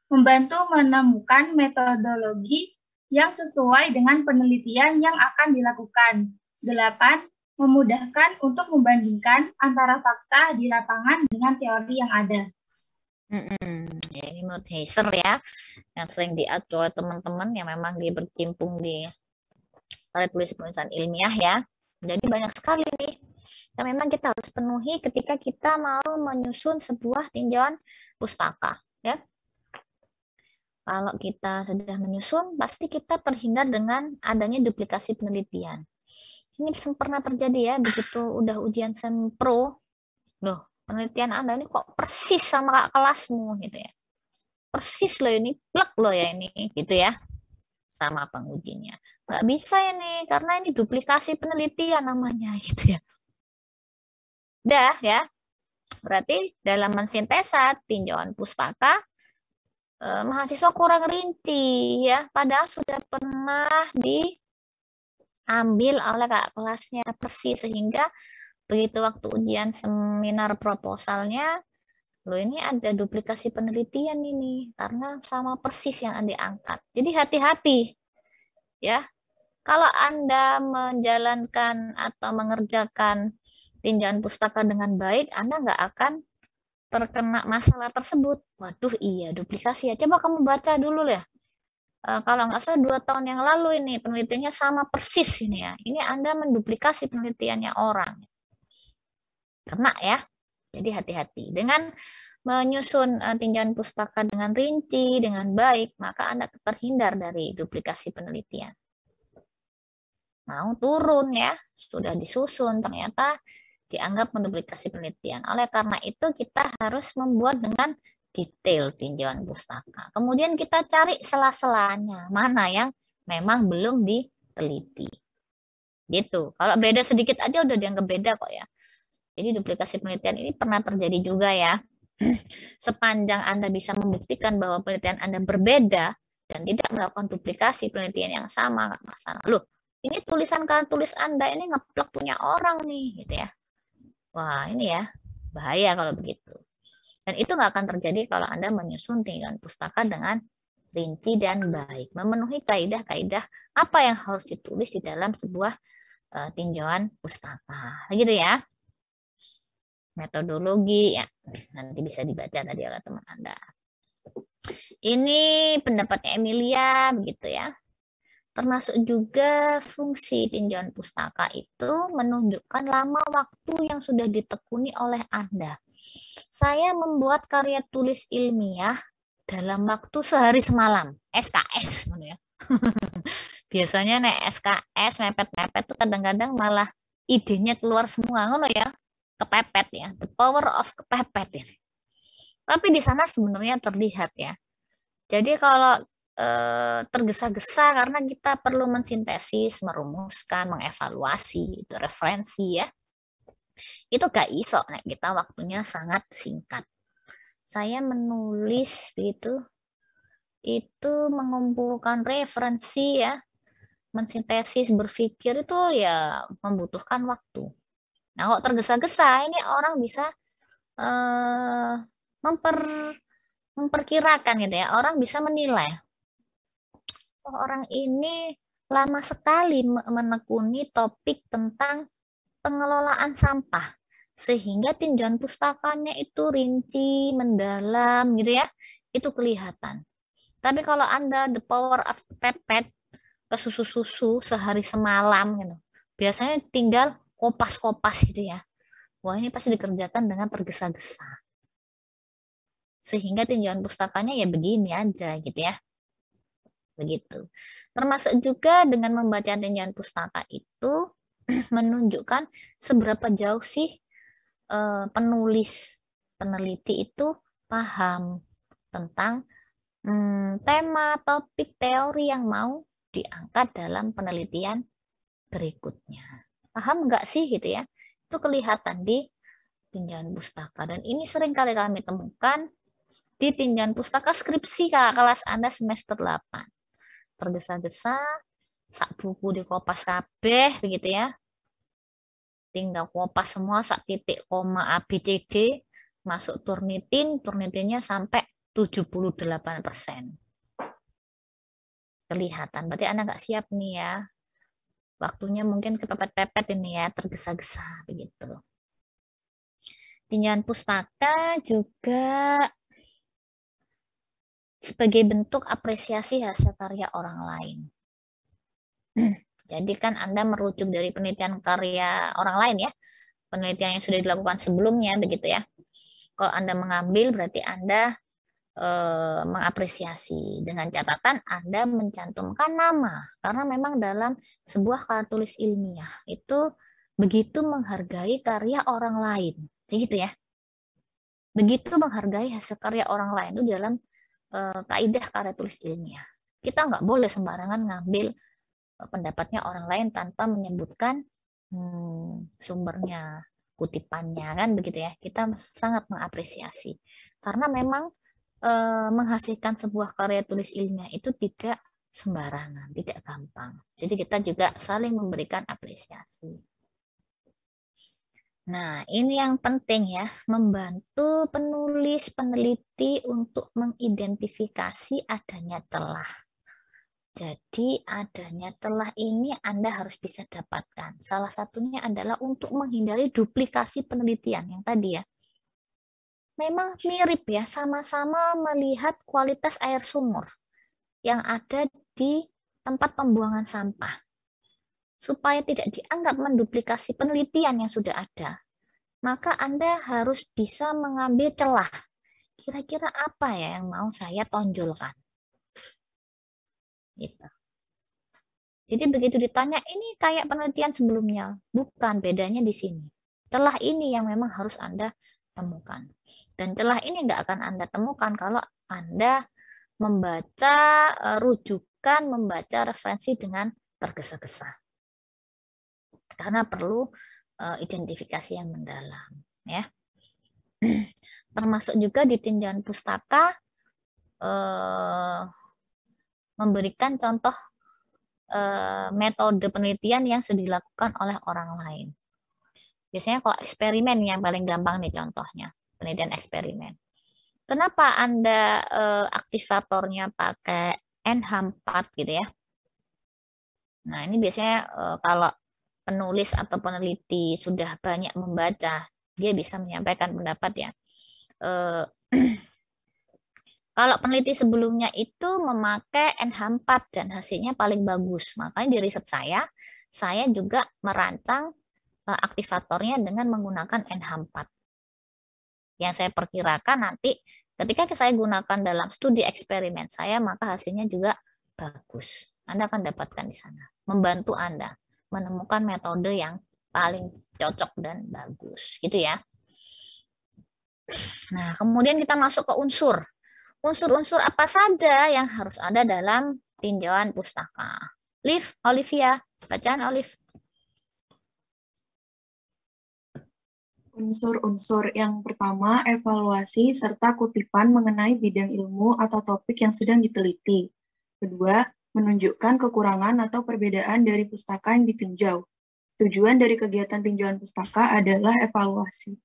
Membantu menemukan metodologi yang sesuai dengan penelitian yang akan dilakukan. 8. Memudahkan untuk membandingkan antara fakta di lapangan dengan teori yang ada. Ya, ini menurut Heiser ya, yang sering diatur teman-teman yang memang dia berkecimpung di karya tulis penulisan ilmiah ya. Jadi banyak sekali nih yang memang kita harus penuhi ketika kita mau menyusun sebuah tinjauan pustaka ya. Kalau kita sudah menyusun, pasti kita terhindar dengan adanya duplikasi penelitian. Ini pernah terjadi ya, begitu udah ujian sempro, loh penelitian Anda ini kok persis sama kak kelasmu gitu ya. Persis loh ini, plek loh ya ini gitu ya. Sama pengujinya. Nggak bisa ini, karena ini duplikasi penelitian namanya gitu ya. Udah ya, berarti dalam mensintesa tinjauan pustaka, mahasiswa kurang rinci ya, padahal sudah pernah diambil oleh kak kelasnya persis, sehingga begitu waktu ujian seminar proposalnya, loh ini ada duplikasi penelitian ini karena sama persis yang diangkat. Jadi hati-hati ya, kalau Anda menjalankan atau mengerjakan tinjauan pustaka dengan baik, Anda nggak akan terkena masalah tersebut. Waduh iya duplikasi ya, coba kamu baca dulu ya. Kalau nggak salah 2 tahun yang lalu ini penelitiannya sama persis ini ya. Ini Anda menduplikasi penelitiannya orang. Kena ya. Jadi hati-hati. Dengan menyusun tinjauan pustaka dengan rinci, dengan baik, maka Anda terhindar dari duplikasi penelitian. Mau turun ya, sudah disusun, ternyata dianggap menduplikasi penelitian. Oleh karena itu kita harus membuat dengan detail tinjauan pustaka. Kemudian kita cari sela-selanya, mana yang memang belum diteliti. Gitu. Kalau beda sedikit aja udah dianggap beda kok ya. Jadi duplikasi penelitian ini pernah terjadi juga ya. Sepanjang Anda bisa membuktikan bahwa penelitian Anda berbeda dan tidak melakukan duplikasi penelitian yang sama, nggak masalah. Loh, ini tulisan karena tulis Anda ini ngeplak punya orang nih, gitu ya. Wah, ini ya, bahaya kalau begitu. Dan itu nggak akan terjadi kalau Anda menyusun tinjauan pustaka dengan rinci dan baik. Memenuhi kaidah-kaidah apa yang harus ditulis di dalam sebuah tinjauan pustaka. Gitu ya. Metodologi ya nanti bisa dibaca tadi oleh teman Anda. Ini pendapatnya Emilia begitu ya. Termasuk juga fungsi tinjauan pustaka itu menunjukkan lama waktu yang sudah ditekuni oleh Anda. Saya membuat karya tulis ilmiah dalam waktu sehari semalam, SKS ya. Biasanya nek SKS mepet-mepet tuh kadang-kadang malah idenya keluar semua ngono ya. Kepepet ya, the power of kepepet ya. Tapi di sana sebenarnya terlihat ya. Jadi kalau tergesa-gesa karena kita perlu mensintesis, merumuskan, mengevaluasi, itu referensi ya. Itu gak iso, nek kita waktunya sangat singkat. Saya menulis begitu, itu mengumpulkan referensi ya, mensintesis, berpikir itu ya membutuhkan waktu. Nah, kok tergesa-gesa, ini orang bisa memperkirakan gitu ya. Orang bisa menilai. Oh, orang ini lama sekali menekuni topik tentang pengelolaan sampah. Sehingga tinjauan pustakanya itu rinci, mendalam gitu ya. Itu kelihatan. Tapi kalau Anda the power of pepet, ke susu-susu sehari semalam gitu. Biasanya tinggal kopas-kopas gitu ya. Wah ini pasti dikerjakan dengan tergesa-gesa. Sehingga tinjauan pustakanya ya begini aja gitu ya. Begitu. Termasuk juga dengan membaca tinjauan pustaka itu menunjukkan seberapa jauh sih peneliti itu paham tentang tema, topik, teori yang mau diangkat dalam penelitian berikutnya. Paham nggak sih gitu ya? Itu kelihatan di tinjauan pustaka. Dan ini sering kali kami temukan di tinjauan pustaka skripsi kelas Anda semester 8. Tergesa-gesa, sak buku dikopas kabeh begitu ya. Tinggal kopas semua sak titik koma ABCD, masuk Turnitin, Turnitinnya sampai 78%. Kelihatan, berarti Anda nggak siap nih ya. Waktunya mungkin kepepet-pepet ini ya, tergesa-gesa begitu. Tinjauan pustaka juga sebagai bentuk apresiasi hasil karya orang lain. Jadi kan Anda merujuk dari penelitian karya orang lain ya, penelitian yang sudah dilakukan sebelumnya begitu ya. Kalau Anda mengambil berarti Anda mengapresiasi, dengan catatan Anda mencantumkan nama, karena memang dalam sebuah karya tulis ilmiah itu begitu menghargai karya orang lain, gitu ya. Begitu menghargai hasil karya orang lain itu dalam kaidah karya tulis ilmiah. Kita nggak boleh sembarangan ngambil pendapatnya orang lain tanpa menyebutkan sumbernya, kutipannya kan begitu ya. Kita sangat mengapresiasi karena memang menghasilkan sebuah karya tulis ilmiah itu tidak sembarangan, tidak gampang. Jadi kita juga saling memberikan apresiasi. Nah, ini yang penting ya, membantu penulis, peneliti untuk mengidentifikasi adanya celah. Jadi adanya celah ini Anda harus bisa dapatkan. Salah satunya adalah untuk menghindari duplikasi penelitian yang tadi ya. Memang mirip ya, sama-sama melihat kualitas air sumur yang ada di tempat pembuangan sampah. Supaya tidak dianggap menduplikasi penelitian yang sudah ada, maka Anda harus bisa mengambil celah. Kira-kira apa ya yang mau saya tonjolkan? Gitu. Jadi begitu ditanya, ini kayak penelitian sebelumnya. Bukan, bedanya di sini. Celah ini yang memang harus Anda temukan. Dan celah ini nggak akan Anda temukan kalau Anda membaca rujukan, membaca referensi dengan tergesa-gesa. Karena perlu identifikasi yang mendalam. Ya. Termasuk juga di tinjauan pustaka memberikan contoh metode penelitian yang sudah dilakukan oleh orang lain. Biasanya kalau eksperimen yang paling gampang nih contohnya, penelitian eksperimen. Kenapa Anda aktivatornya pakai NH4 gitu ya? Nah, ini biasanya kalau penulis atau peneliti sudah banyak membaca, dia bisa menyampaikan pendapat ya. Kalau peneliti sebelumnya itu memakai NH4 dan hasilnya paling bagus. Makanya di riset saya juga merancang aktivatornya dengan menggunakan NH4. Yang saya perkirakan nanti ketika saya gunakan dalam studi eksperimen saya, maka hasilnya juga bagus. Anda akan dapatkan di sana. Membantu Anda menemukan metode yang paling cocok dan bagus. Gitu ya. Nah, kemudian kita masuk ke unsur. Unsur-unsur apa saja yang harus ada dalam tinjauan pustaka? Olivia, bacaan Olive. Unsur-unsur yang pertama, evaluasi serta kutipan mengenai bidang ilmu atau topik yang sedang diteliti. Kedua, menunjukkan kekurangan atau perbedaan dari pustaka yang ditinjau. Tujuan dari kegiatan tinjauan pustaka adalah evaluasi.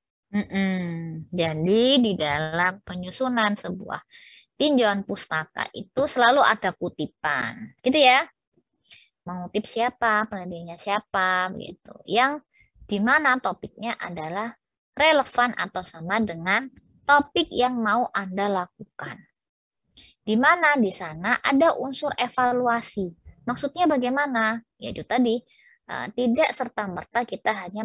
Jadi di dalam penyusunan sebuah tinjauan pustaka itu selalu ada kutipan, gitu ya. Mengutip siapa, penelitinya siapa, gitu. Yang di mana topiknya adalah relevan atau sama dengan topik yang mau Anda lakukan. Di mana di sana ada unsur evaluasi. Maksudnya bagaimana? Yaitu tadi, tidak serta-merta kita hanya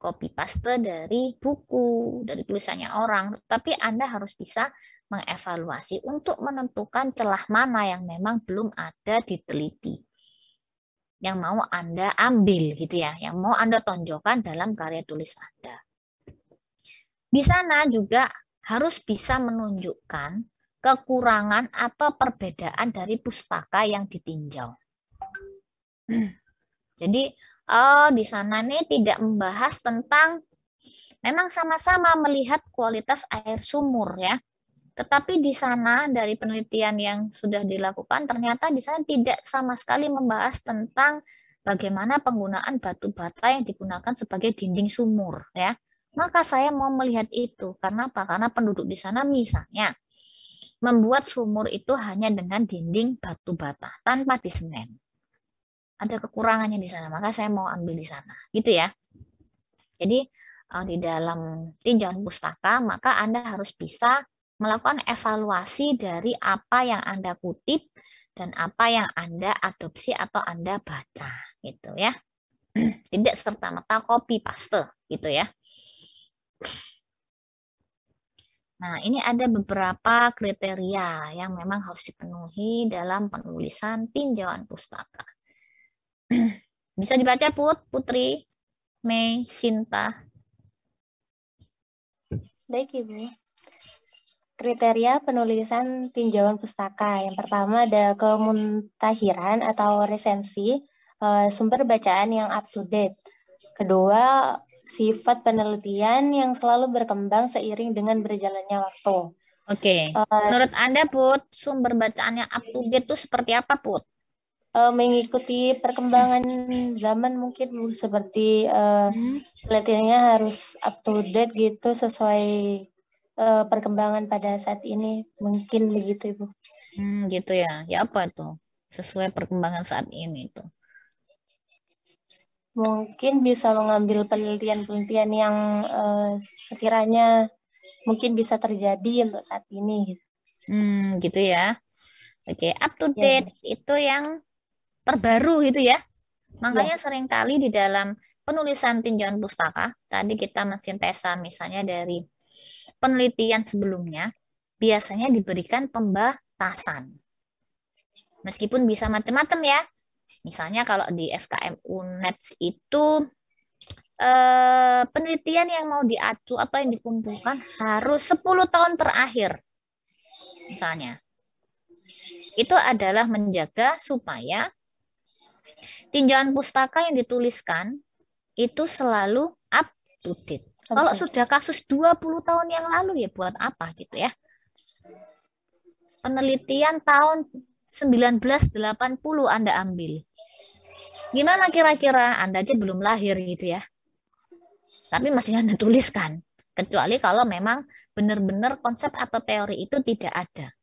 copy paste dari buku, dari tulisannya orang, tapi Anda harus bisa mengevaluasi untuk menentukan celah mana yang memang belum ada diteliti. Yang mau Anda ambil gitu ya, yang mau Anda tonjolkan dalam karya tulis Anda. Di sana juga harus bisa menunjukkan kekurangan atau perbedaan dari pustaka yang ditinjau. Jadi di sana nih tidak membahas tentang, memang sama-sama melihat kualitas air sumur ya. Tetapi di sana dari penelitian yang sudah dilakukan ternyata di sana tidak sama sekali membahas tentang bagaimana penggunaan batu bata yang digunakan sebagai dinding sumur ya. Maka saya mau melihat itu. Karena apa? Karena penduduk di sana misalnya membuat sumur itu hanya dengan dinding batu bata tanpa disemen. Ada kekurangannya di sana, maka saya mau ambil di sana. Gitu ya. Jadi di dalam tinjauan pustaka maka Anda harus bisa melakukan evaluasi dari apa yang Anda kutip dan apa yang Anda adopsi atau Anda baca gitu ya. Tidak serta-merta copy paste gitu ya. Nah, ini ada beberapa kriteria yang memang harus dipenuhi dalam penulisan tinjauan pustaka. Bisa dibaca Putri, Mei, Sinta. Baik, Ibu. Kriteria penulisan tinjauan pustaka. Yang pertama ada kemuntahiran atau resensi, sumber bacaan yang up to date. Kedua, sifat penelitian yang selalu berkembang seiring dengan berjalannya waktu. Oke. Menurut Anda, Put, sumber bacaannya up to date itu seperti apa, Put? Mengikuti perkembangan zaman mungkin seperti penelitiannya harus up to date gitu sesuai perkembangan pada saat ini. Mungkin begitu, Ibu. Gitu ya. Ya apa itu? Sesuai perkembangan saat ini itu. Mungkin bisa mengambil penelitian-penelitian yang sekiranya mungkin bisa terjadi untuk saat ini. Gitu ya. Oke, up to date ya. Itu yang terbaru gitu ya. Makanya seringkali di dalam penulisan tinjauan pustaka, tadi kita mensintesa misalnya dari penelitian sebelumnya, biasanya diberikan pembatasan. Meskipun bisa macam-macam ya. Misalnya kalau di FKM UNED itu penelitian yang mau diacu atau yang dikumpulkan harus 10 tahun terakhir. Misalnya. Itu adalah menjaga supaya tinjauan pustaka yang dituliskan itu selalu up to date. Kalau sudah kasus 20 tahun yang lalu ya buat apa gitu ya. Penelitian tahun 1980 Anda ambil. Gimana kira-kira? Anda aja belum lahir gitu ya. Tapi masih Anda tuliskan. Kecuali kalau memang benar-benar konsep atau teori itu tidak ada.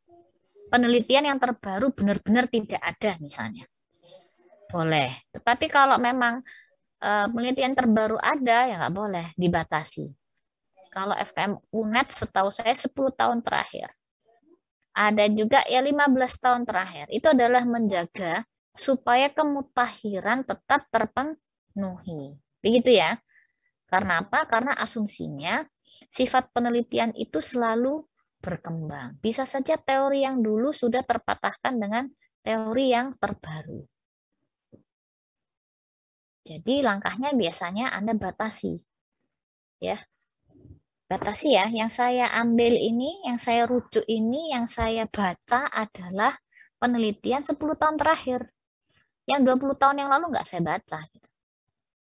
Penelitian yang terbaru benar-benar tidak ada misalnya. Boleh. Tetapi kalau memang penelitian terbaru ada, ya nggak boleh, dibatasi. Kalau FKM UNED setahu saya 10 tahun terakhir. Ada juga ya 15 tahun terakhir. Itu adalah menjaga supaya kemutahiran tetap terpenuhi. Begitu ya. Karena apa? Karena asumsinya sifat penelitian itu selalu berkembang. Bisa saja teori yang dulu sudah terpatahkan dengan teori yang terbaru. Jadi langkahnya biasanya Anda batasi. Ya. Batasi ya, yang saya ambil ini, yang saya rujuk ini, yang saya baca adalah penelitian 10 tahun terakhir. Yang 20 tahun yang lalu nggak saya baca. Gitu.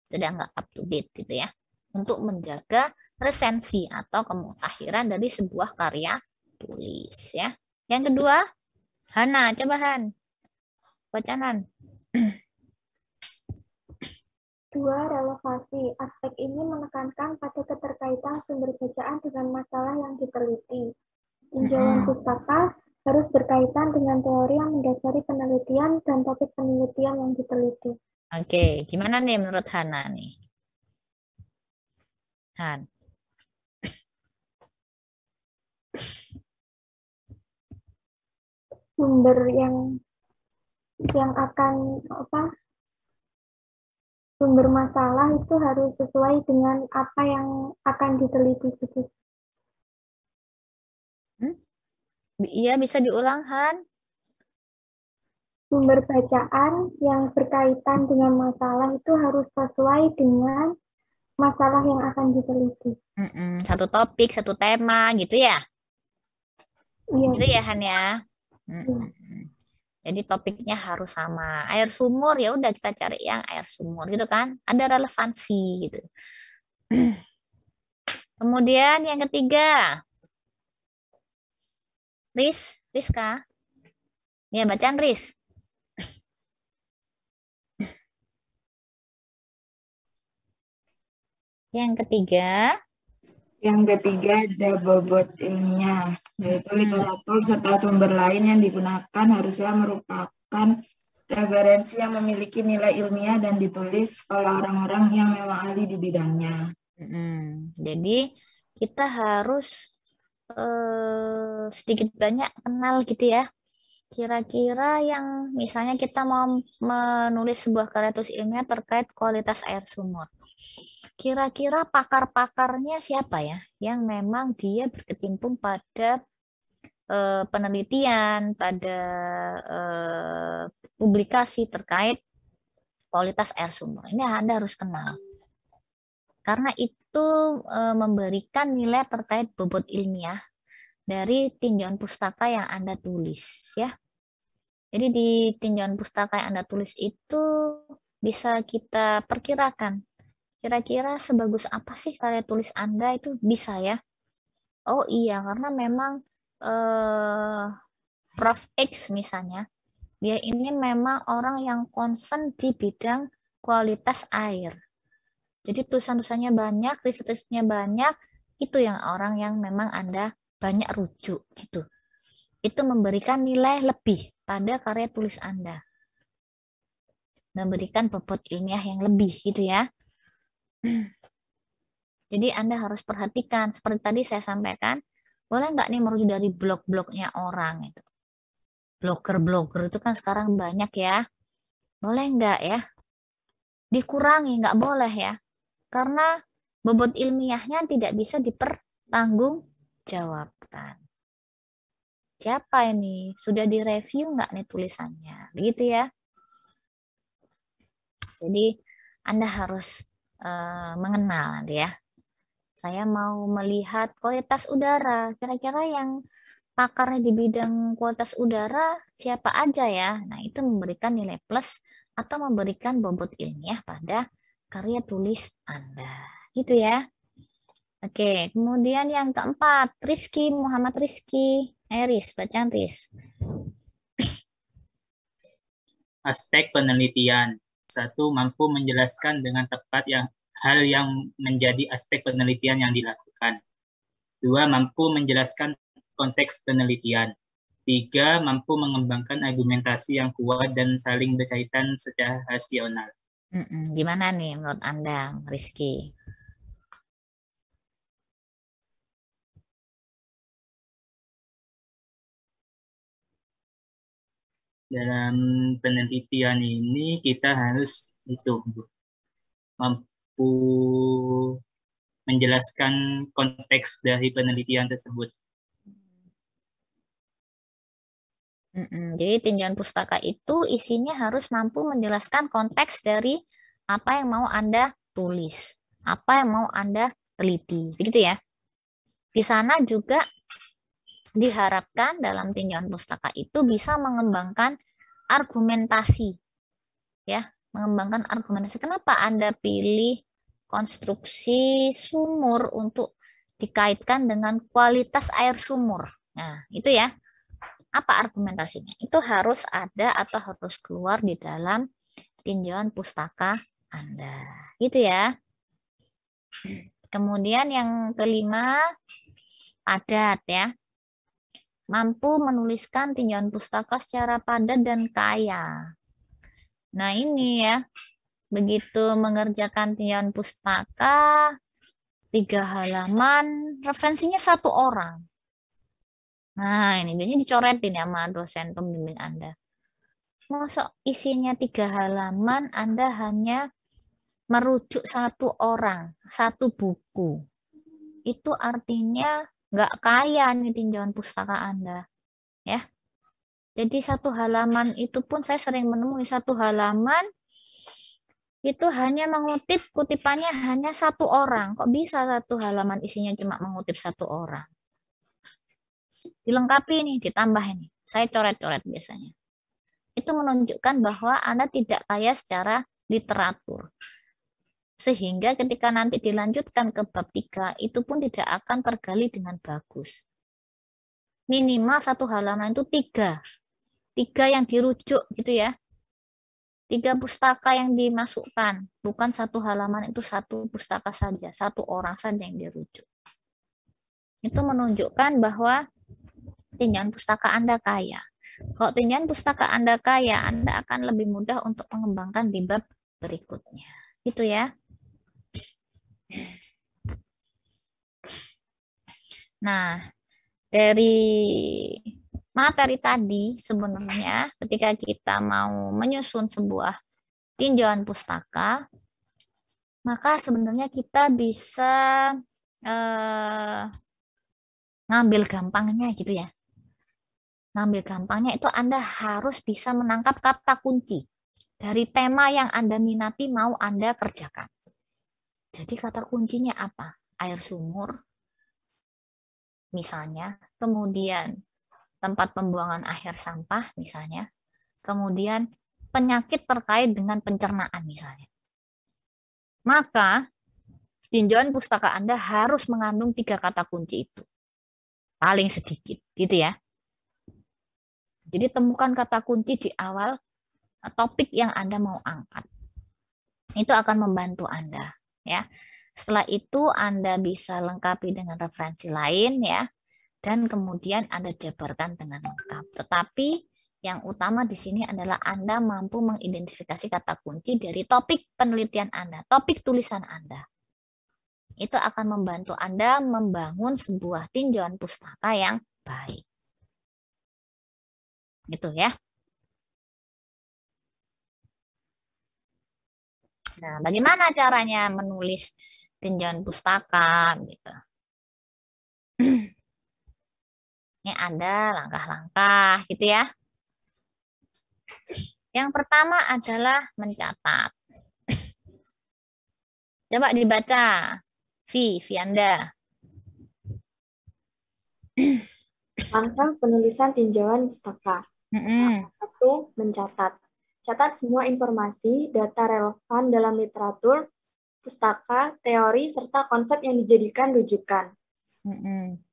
Jadi nggak up to date gitu ya. Untuk menjaga resensi atau kemutakhiran dari sebuah karya tulis ya. Yang kedua, Hana, coba Han. Bacaan. Dua, relevasi. Aspek ini menekankan pada keterkaitan sumber bacaan dengan masalah yang diteliti. Tinjauan pustaka harus berkaitan dengan teori yang mendasari penelitian dan topik penelitian yang diteliti. Oke, gimana nih menurut Hana nih? Han. Sumber yang akan sumber masalah itu harus sesuai dengan apa yang akan diteliti gitu. Iya, bisa diulang, Han. Sumber bacaan yang berkaitan dengan masalah itu harus sesuai dengan masalah yang akan diteliti. Satu topik, satu tema gitu ya? Iya. Itu ya Han ya. Jadi topiknya harus sama. Air sumur ya udah kita cari yang air sumur gitu kan. Ada relevansi gitu. Kemudian yang ketiga. Rizka. Ya bacaan Riz. Yang ketiga. Yang ketiga ada bobot ilmiah, yaitu literatur serta sumber lain yang digunakan haruslah merupakan referensi yang memiliki nilai ilmiah dan ditulis oleh orang-orang yang memang ahli di bidangnya. Jadi kita harus sedikit banyak kenal gitu ya. Kira-kira yang misalnya kita mau menulis sebuah karya tulis ilmiah terkait kualitas air sumur. Kira-kira pakar-pakarnya siapa ya yang memang dia berkecimpung pada penelitian, pada publikasi terkait kualitas air sumur. Ini Anda harus kenal. Karena itu memberikan nilai terkait bobot ilmiah dari tinjauan pustaka yang Anda tulis ya. Jadi di tinjauan pustaka yang Anda tulis itu bisa kita perkirakan kira-kira sebagus apa sih karya tulis Anda itu bisa ya. Oh iya, karena memang Prof. X misalnya, dia ini memang orang yang concern di bidang kualitas air. Jadi tulisan-tulisannya banyak, riset-risetnya banyak, itu yang orang yang memang Anda banyak rujuk gitu. Itu memberikan nilai lebih pada karya tulis Anda. Memberikan bobot ilmiah yang lebih gitu ya. Jadi Anda harus perhatikan, seperti tadi saya sampaikan, boleh nggak nih merujuk dari blog-blognya orang itu. Blogger-blogger itu kan sekarang banyak ya. Boleh nggak ya? Dikurangi, nggak boleh ya. Karena bobot ilmiahnya tidak bisa dipertanggungjawabkan. Siapa ini? Sudah direview nggak nih tulisannya? Begitu ya. Jadi Anda harus mengenal nanti ya. Saya mau melihat kualitas udara. Kira-kira yang pakarnya di bidang kualitas udara siapa aja ya? Nah, itu memberikan nilai plus atau memberikan bobot ilmiah pada karya tulis Anda. Gitu ya. Oke, kemudian yang keempat, Rizky, Muhammad Rizky. Riz, bacaan Riz. Aspek penelitian. 1. Mampu menjelaskan dengan tepat hal yang menjadi aspek penelitian yang dilakukan. 2. Mampu menjelaskan konteks penelitian. 3. Mampu mengembangkan argumentasi yang kuat dan saling berkaitan secara rasional. Gimana nih menurut Anda, Rizky? Dalam penelitian ini kita harus mampu menjelaskan konteks dari penelitian tersebut. Jadi tinjauan pustaka itu isinya harus mampu menjelaskan konteks dari apa yang mau Anda tulis, apa yang mau Anda teliti, begitu ya. Di sana juga diharapkan dalam tinjauan pustaka itu bisa mengembangkan argumentasi, ya, mengembangkan argumentasi. Kenapa Anda pilih konstruksi sumur untuk dikaitkan dengan kualitas air sumur? Nah, itu ya. Apa argumentasinya? Itu harus ada atau harus keluar di dalam tinjauan pustaka Anda. Gitu ya. Kemudian yang kelima, padat ya. Mampu menuliskan tinjauan pustaka secara padat dan kaya. Nah ini ya, begitu mengerjakan tinjauan pustaka, 3 halaman, referensinya 1 orang. Nah ini biasanya dicoretin ya sama dosen pembimbing Anda. Masa isinya 3 halaman, Anda hanya merujuk 1 orang, 1 buku. Itu artinya nggak kaya nih tinjauan pustaka Anda. Ya. Jadi 1 halaman itu pun saya sering menemui 1 halaman itu hanya mengutip kutipannya hanya 1 orang. Kok bisa 1 halaman isinya cuma mengutip 1 orang? dilengkapi nih, ditambah ini. Saya coret-coret biasanya. Itu menunjukkan bahwa Anda tidak kaya secara literatur. Sehingga ketika nanti dilanjutkan ke bab 3, itu pun tidak akan tergali dengan bagus. Minimal satu halaman itu 3. 3 yang dirujuk gitu ya. 3 pustaka yang dimasukkan. Bukan satu halaman itu 1 pustaka saja. 1 orang saja yang dirujuk. Itu menunjukkan bahwa tinjauan pustaka Anda kaya. Kalau tinjauan pustaka Anda kaya, Anda akan lebih mudah untuk mengembangkan di bab berikutnya. Gitu ya. Nah, dari materi tadi sebenarnya ketika kita mau menyusun sebuah tinjauan pustaka, maka sebenarnya kita bisa ngambil gampangnya gitu ya. Ngambil gampangnya itu Anda harus bisa menangkap kata kunci dari tema yang Anda minati mau Anda kerjakan. Jadi kata kuncinya apa? Air sumur, misalnya. Kemudian tempat pembuangan akhir sampah, misalnya. Kemudian penyakit terkait dengan pencernaan, misalnya. Maka tinjauan pustaka Anda harus mengandung 3 kata kunci itu. Paling sedikit, gitu ya. Jadi temukan kata kunci di awal topik yang Anda mau angkat. Itu akan membantu Anda, ya. Setelah itu Anda bisa lengkapi dengan referensi lain, ya. Dan kemudian Anda jabarkan dengan lengkap. Tetapi yang utama di sini adalah Anda mampu mengidentifikasi kata kunci dari topik penelitian Anda, topik tulisan Anda. Itu akan membantu Anda membangun sebuah tinjauan pustaka yang baik. Gitu ya. Nah, bagaimana caranya menulis tinjauan pustaka gitu. Ini ada langkah-langkah gitu ya. Yang pertama adalah mencatat. Coba dibaca. Vianda. Langkah penulisan tinjauan pustaka. 1. Mencatat. Catat semua informasi, data relevan dalam literatur, pustaka, teori, serta konsep yang dijadikan rujukan. 2.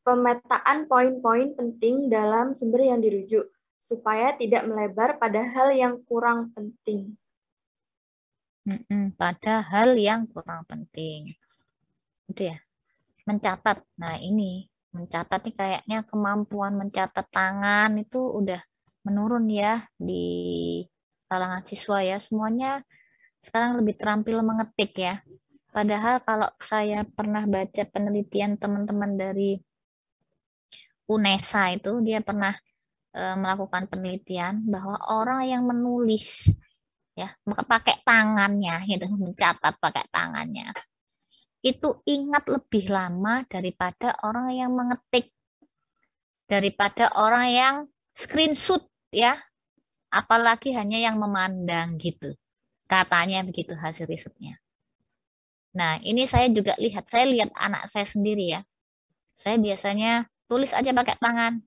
Pemetaan poin-poin penting dalam sumber yang dirujuk, supaya tidak melebar pada hal yang kurang penting. Pada hal yang kurang penting. Itu ya. Mencatat. Nah ini, mencatat nih kayaknya kemampuan mencatat tangan itu udah menurun ya di kalangan siswa ya. Semuanya sekarang lebih terampil mengetik ya. Padahal kalau saya pernah baca penelitian teman-teman dari UNESA itu, dia pernah melakukan penelitian bahwa orang yang menulis ya pakai tangannya gitu, mencatat pakai tangannya, itu ingat lebih lama daripada orang yang mengetik, daripada orang yang screenshot ya, apalagi hanya yang memandang gitu. Katanya begitu hasil risetnya. Nah, ini saya juga lihat, saya lihat anak saya sendiri ya. Saya biasanya tulis aja pakai tangan.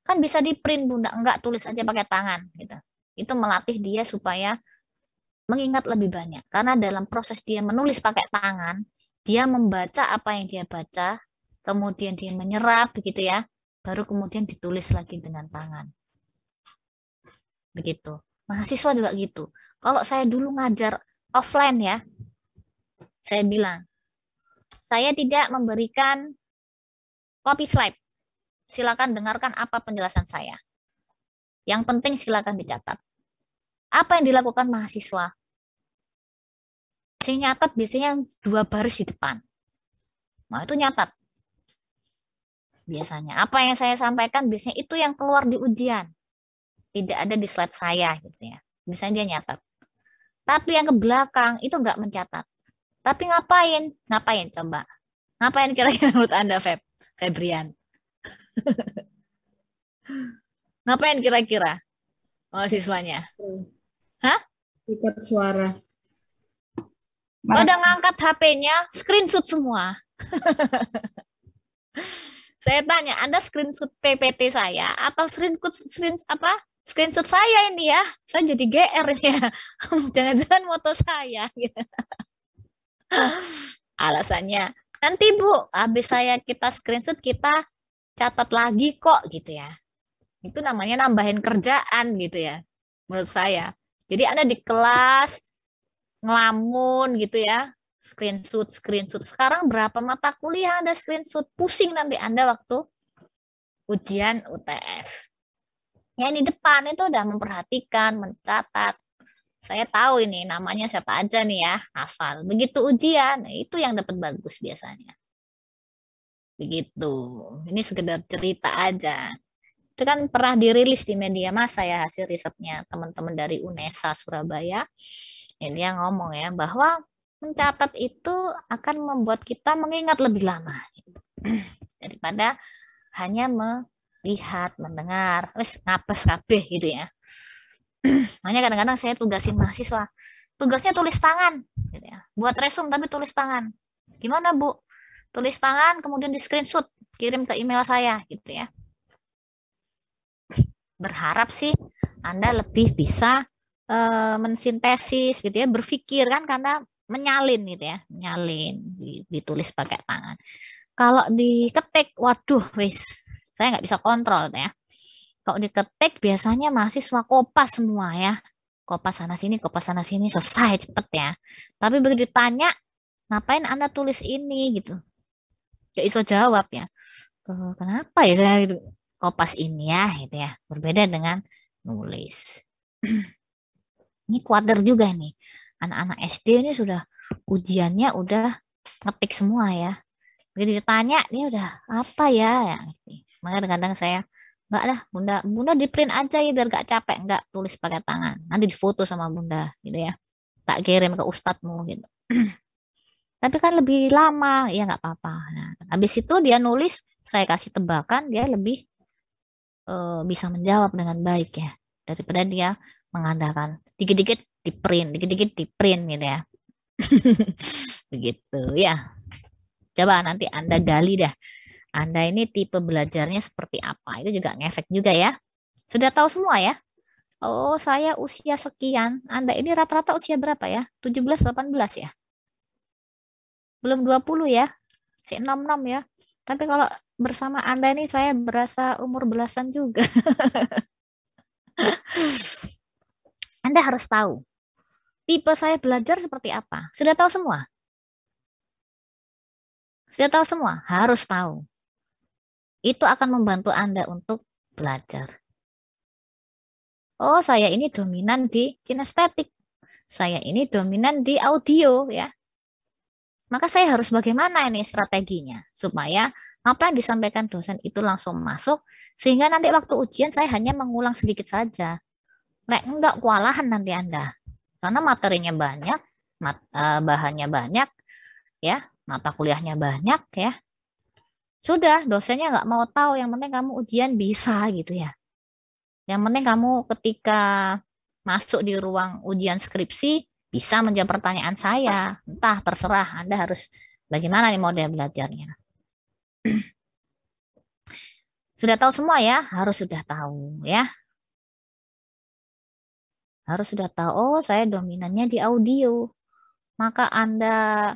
Kan bisa di print Bunda, enggak, tulis aja pakai tangan gitu. Itu melatih dia supaya mengingat lebih banyak. Karena dalam proses dia menulis pakai tangan, dia membaca apa yang dia baca, kemudian dia menyerap begitu ya, baru kemudian ditulis lagi dengan tangan. Begitu. Mahasiswa juga gitu. Kalau saya dulu ngajar offline ya, saya bilang, saya tidak memberikan copy slide. Silakan dengarkan apa penjelasan saya. Yang penting silakan dicatat. Apa yang dilakukan mahasiswa? Saya nyatat biasanya yang 2 baris di depan. Nah, itu nyatat. Biasanya. Apa yang saya sampaikan biasanya itu yang keluar di ujian. Tidak ada di slide saya gitu ya. Biasanya dia nyatat. Tapi yang ke belakang itu nggak mencatat. Tapi ngapain? Ngapain coba? Ngapain kira-kira menurut Anda, Febrian? Ngapain kira-kira mahasiswanya? Hah? Record suara. Udah ngangkat HP-nya, screenshot semua. Saya Saya tanya, Anda screenshot PPT saya atau screenshot saya ini ya? Saya jadi GR ya. Jangan-jangan foto saya. Gitu. Alasannya, nanti Bu, habis kita screenshot, kita catat lagi kok gitu ya. Itu namanya nambahin kerjaan gitu ya, menurut saya. Jadi Anda di kelas ngelamun gitu ya, screenshot. Sekarang berapa mata kuliah Anda screenshot? Pusing nanti Anda waktu ujian UTS. Yang di depan itu udah memperhatikan, mencatat. Saya tahu ini namanya siapa aja nih ya, hafal. Begitu ujian, itu yang dapat bagus biasanya. Begitu. Ini sekedar cerita aja. Itu kan pernah dirilis di media massa ya hasil risetnya teman-teman dari UNESA Surabaya. Ini dia ngomong ya bahwa mencatat itu akan membuat kita mengingat lebih lama daripada hanya melihat, mendengar, wes ngapes kabeh gitu ya. Makanya kadang-kadang saya tugasin mahasiswa, tugasnya tulis tangan, gitu ya. Buat resume tapi tulis tangan. Gimana Bu? Tulis tangan kemudian di screenshot, kirim ke email saya, gitu ya. Berharap sih Anda lebih bisa mensintesis gitu ya, berpikir kan karena menyalin gitu ya, menyalin ditulis pakai tangan. Kalau diketik, waduh, wis saya nggak bisa kontrol ya. Kalau diketik biasanya mahasiswa kopas semua ya, kopas sana sini, selesai cepet ya. Tapi begitu ditanya, ngapain Anda tulis ini gitu, gak iso jawab ya. Kenapa ya saya gitu kopas ini ya, gitu ya. Berbeda dengan nulis. Ini kuader juga nih. Anak-anak SD ini sudah ujiannya udah ngetik semua ya. Begitu ditanya, dia udah apa ya? Makanya kadang-kadang saya, enggak lah, Bunda di print aja ya biar gak capek, enggak tulis pakai tangan. Nanti difoto sama Bunda gitu ya. Tak kirim ke ustadzmu gitu. Tapi kan lebih lama, ya nggak apa-apa. Nah, habis itu dia nulis, saya kasih tebakan, dia lebih bisa menjawab dengan baik ya. Daripada dia mengandalkan dikit-dikit di print gitu ya. Begitu ya. Coba nanti Anda gali dah. Anda ini tipe belajarnya seperti apa? Itu juga ngefek juga ya. Sudah tahu semua ya? Oh, saya usia sekian. Anda ini rata-rata usia berapa ya? 17-18 ya? Belum 20 ya? Si 66 ya? Tapi kalau bersama Anda ini saya berasa umur belasan juga. Anda harus tahu. Tipe saya belajar seperti apa? Sudah tahu semua? Sudah tahu semua? Harus tahu. Itu akan membantu Anda untuk belajar. Oh, saya ini dominan di kinestetik. Saya ini dominan di audio ya. Maka saya harus bagaimana ini strateginya supaya apa yang disampaikan dosen itu langsung masuk sehingga nanti waktu ujian saya hanya mengulang sedikit saja. Enggak kewalahan nanti Anda. Karena materinya banyak, bahannya banyak ya, mata kuliahnya banyak ya. Sudah, dosennya nggak mau tahu, yang penting kamu ujian bisa gitu ya. Yang penting kamu ketika masuk di ruang ujian skripsi bisa menjawab pertanyaan saya. Entah, terserah Anda harus bagaimana nih model belajarnya. Sudah tahu semua ya? Harus sudah tahu ya. Harus sudah tahu, oh saya dominannya di audio. Maka Anda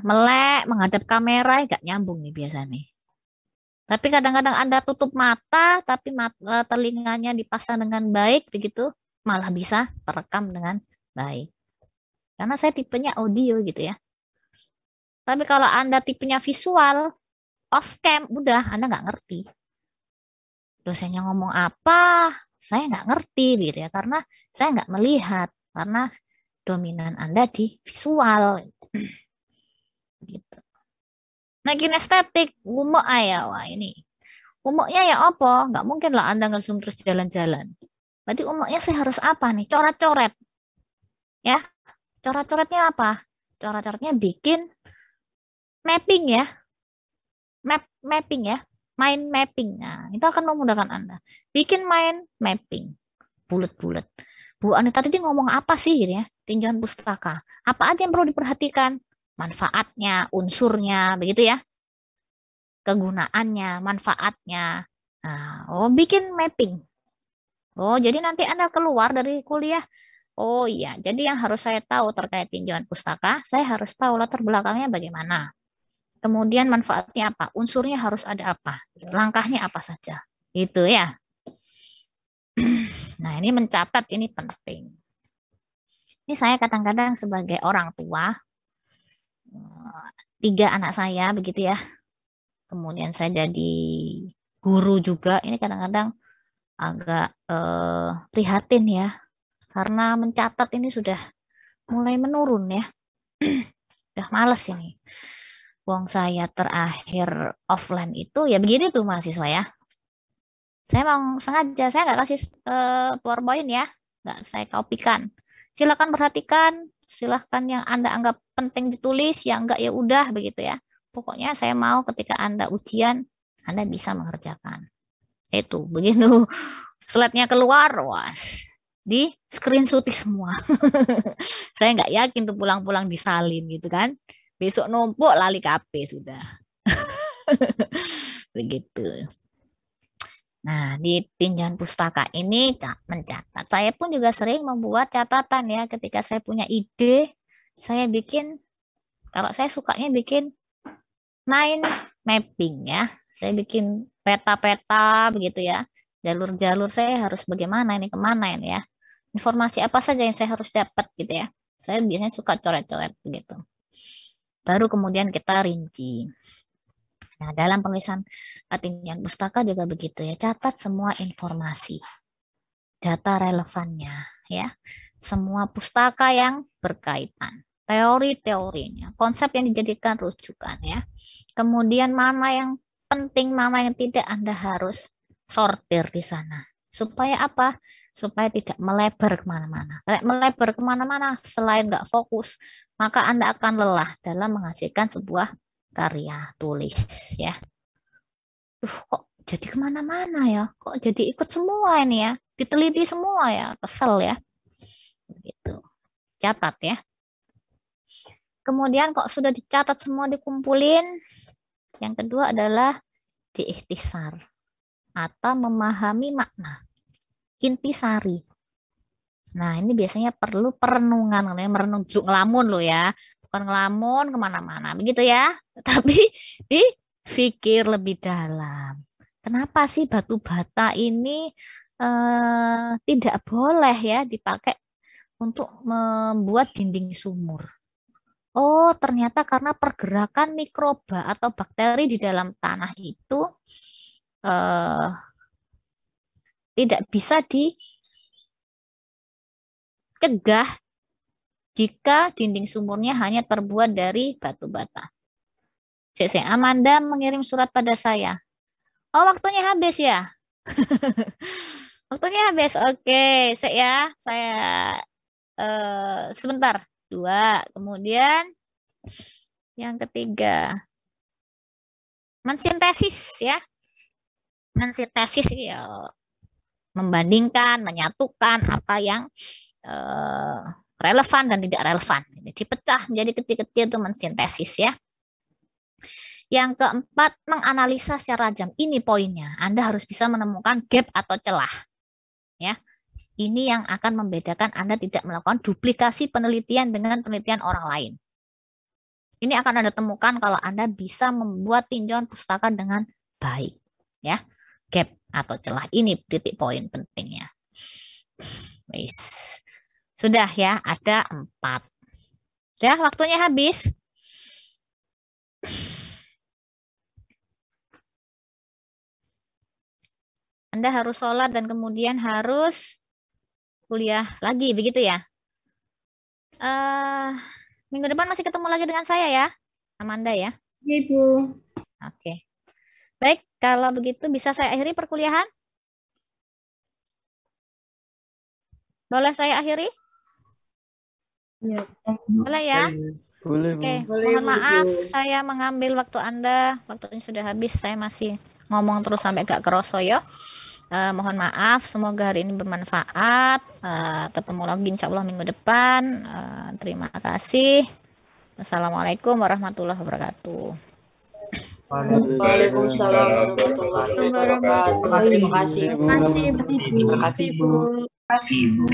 melek menghadap kamera gak nyambung nih biasa nih. Tapi kadang-kadang Anda tutup mata tapi telinganya dipasang dengan baik begitu malah bisa terekam dengan baik. Karena saya tipenya audio gitu ya. Tapi kalau Anda tipenya visual off cam udah Anda nggak ngerti. Dosennya ngomong apa saya nggak ngerti gitu ya karena saya nggak melihat karena dominan Anda di visual. Gitu. Nah kinestetik, umuk ya, wah ini. Umuknya ya apa? Nggak mungkin lah Anda nge-zoom terus jalan-jalan. Berarti umuknya saya harus apa nih? Coret-coret. Ya, coret-coretnya apa? Coret-coretnya bikin mapping ya. Mapping ya. Mind mapping. Nah, itu akan memudahkan Anda. Bikin mind mapping. Bulet-bulet. Bu Ani tadi dia ngomong apa sih gitu ya? Tinjauan pustaka. Apa aja yang perlu diperhatikan? manfaatnya, unsurnya, begitu ya. Kegunaannya, manfaatnya. Nah, bikin mapping. Jadi nanti Anda keluar dari kuliah. Oh iya, jadi yang harus saya tahu terkait tinjauan pustaka, saya harus tahu latar belakangnya bagaimana. Kemudian manfaatnya apa, unsurnya harus ada apa, langkahnya apa saja. Itu ya. Nah, ini mencatat, ini penting. Ini saya kadang-kadang sebagai orang tua, 3 anak saya begitu ya. Kemudian saya jadi guru juga, ini kadang-kadang agak prihatin ya, karena mencatat ini sudah mulai menurun ya. Udah males ini. Wong saya terakhir offline itu ya begitu tuh mahasiswa ya. Saya memang sengaja, saya nggak kasih PowerPoint ya, nggak saya kopikan. Silakan perhatikan, silakan yang Anda anggap penting ditulis, yang enggak ya udah begitu ya. Pokoknya saya mau ketika Anda ujian, Anda bisa mengerjakan. Itu, begitu slide-nya keluar, was, di screenshot semua. Saya nggak yakin tuh pulang-pulang disalin gitu kan. Besok numpuk lali KP sudah. Begitu. Nah, di tinjauan pustaka ini mencatat. Saya pun juga sering membuat catatan ya ketika saya punya ide, saya bikin, kalau saya sukanya bikin mind mapping ya. Saya bikin peta-peta begitu ya. Jalur-jalur saya harus bagaimana ini, kemana ini ya. Informasi apa saja yang saya harus dapat gitu ya. Saya biasanya suka coret-coret begitu. Baru kemudian kita rinci. Nah, dalam penulisan tinjauan pustaka juga begitu ya. Catat semua informasi. Data relevannya ya. Semua pustaka yang berkaitan. Teori-teorinya, konsep yang dijadikan rujukan ya. Kemudian mana yang penting, mana yang tidak, Anda harus sortir di sana. Supaya apa? Supaya tidak melebar kemana-mana. Melebar kemana-mana selain nggak fokus, maka Anda akan lelah dalam menghasilkan sebuah karya tulis ya. Kok jadi kemana-mana ya? Kok jadi ikut semua ini ya? Diteliti semua ya? Kesel ya. Begitu. Catat ya. Kemudian kok sudah dicatat semua, dikumpulin, yang kedua adalah diikhtisar atau memahami makna, intisari. Nah, ini biasanya perlu perenungan, merenung ngelamun loh ya, bukan ngelamun kemana-mana, begitu ya. Tapi dipikir lebih dalam. Kenapa sih batu bata ini tidak boleh ya dipakai untuk membuat dinding sumur? Oh, ternyata karena pergerakan mikroba atau bakteri di dalam tanah itu tidak bisa dicegah jika dinding sumurnya hanya terbuat dari batu bata. CC Amanda mengirim surat pada saya. Oh, waktunya habis ya? Waktunya habis. Oke, saya sebentar. 2. Kemudian yang ketiga, mensintesis ya. Mensintesis ya, membandingkan, menyatukan apa yang relevan dan tidak relevan. Dipecah menjadi kecil-kecil itu mensintesis ya. Yang keempat, menganalisa secara tajam. Ini poinnya. Anda harus bisa menemukan gap atau celah. Ya. Ini yang akan membedakan Anda tidak melakukan duplikasi penelitian dengan penelitian orang lain. Ini akan Anda temukan kalau Anda bisa membuat tinjauan pustaka dengan baik. Ya, gap atau celah. Ini titik poin pentingnya. Sudah ya, ada 4. Ya, waktunya habis. Anda harus sholat dan kemudian harus kuliah lagi, begitu ya? Minggu depan masih ketemu lagi dengan saya ya, Amanda ya? Ibu. Oke. Baik, kalau begitu bisa saya akhiri perkuliahan? Boleh saya akhiri? Ya. Boleh ya? Boleh, Oke, Bu. mohon maaf saya mengambil waktu Anda. Waktunya sudah habis, saya masih ngomong terus sampai gak keroso ya. Mohon maaf, semoga hari ini bermanfaat. Ketemu lagi insya Allah minggu depan. Terima kasih. Assalamualaikum warahmatullahi wabarakatuh. Waalaikumsalam warahmatullahi wabarakatuh. Terima kasih. Terima kasih, Bu. Terima kasih, Ibu.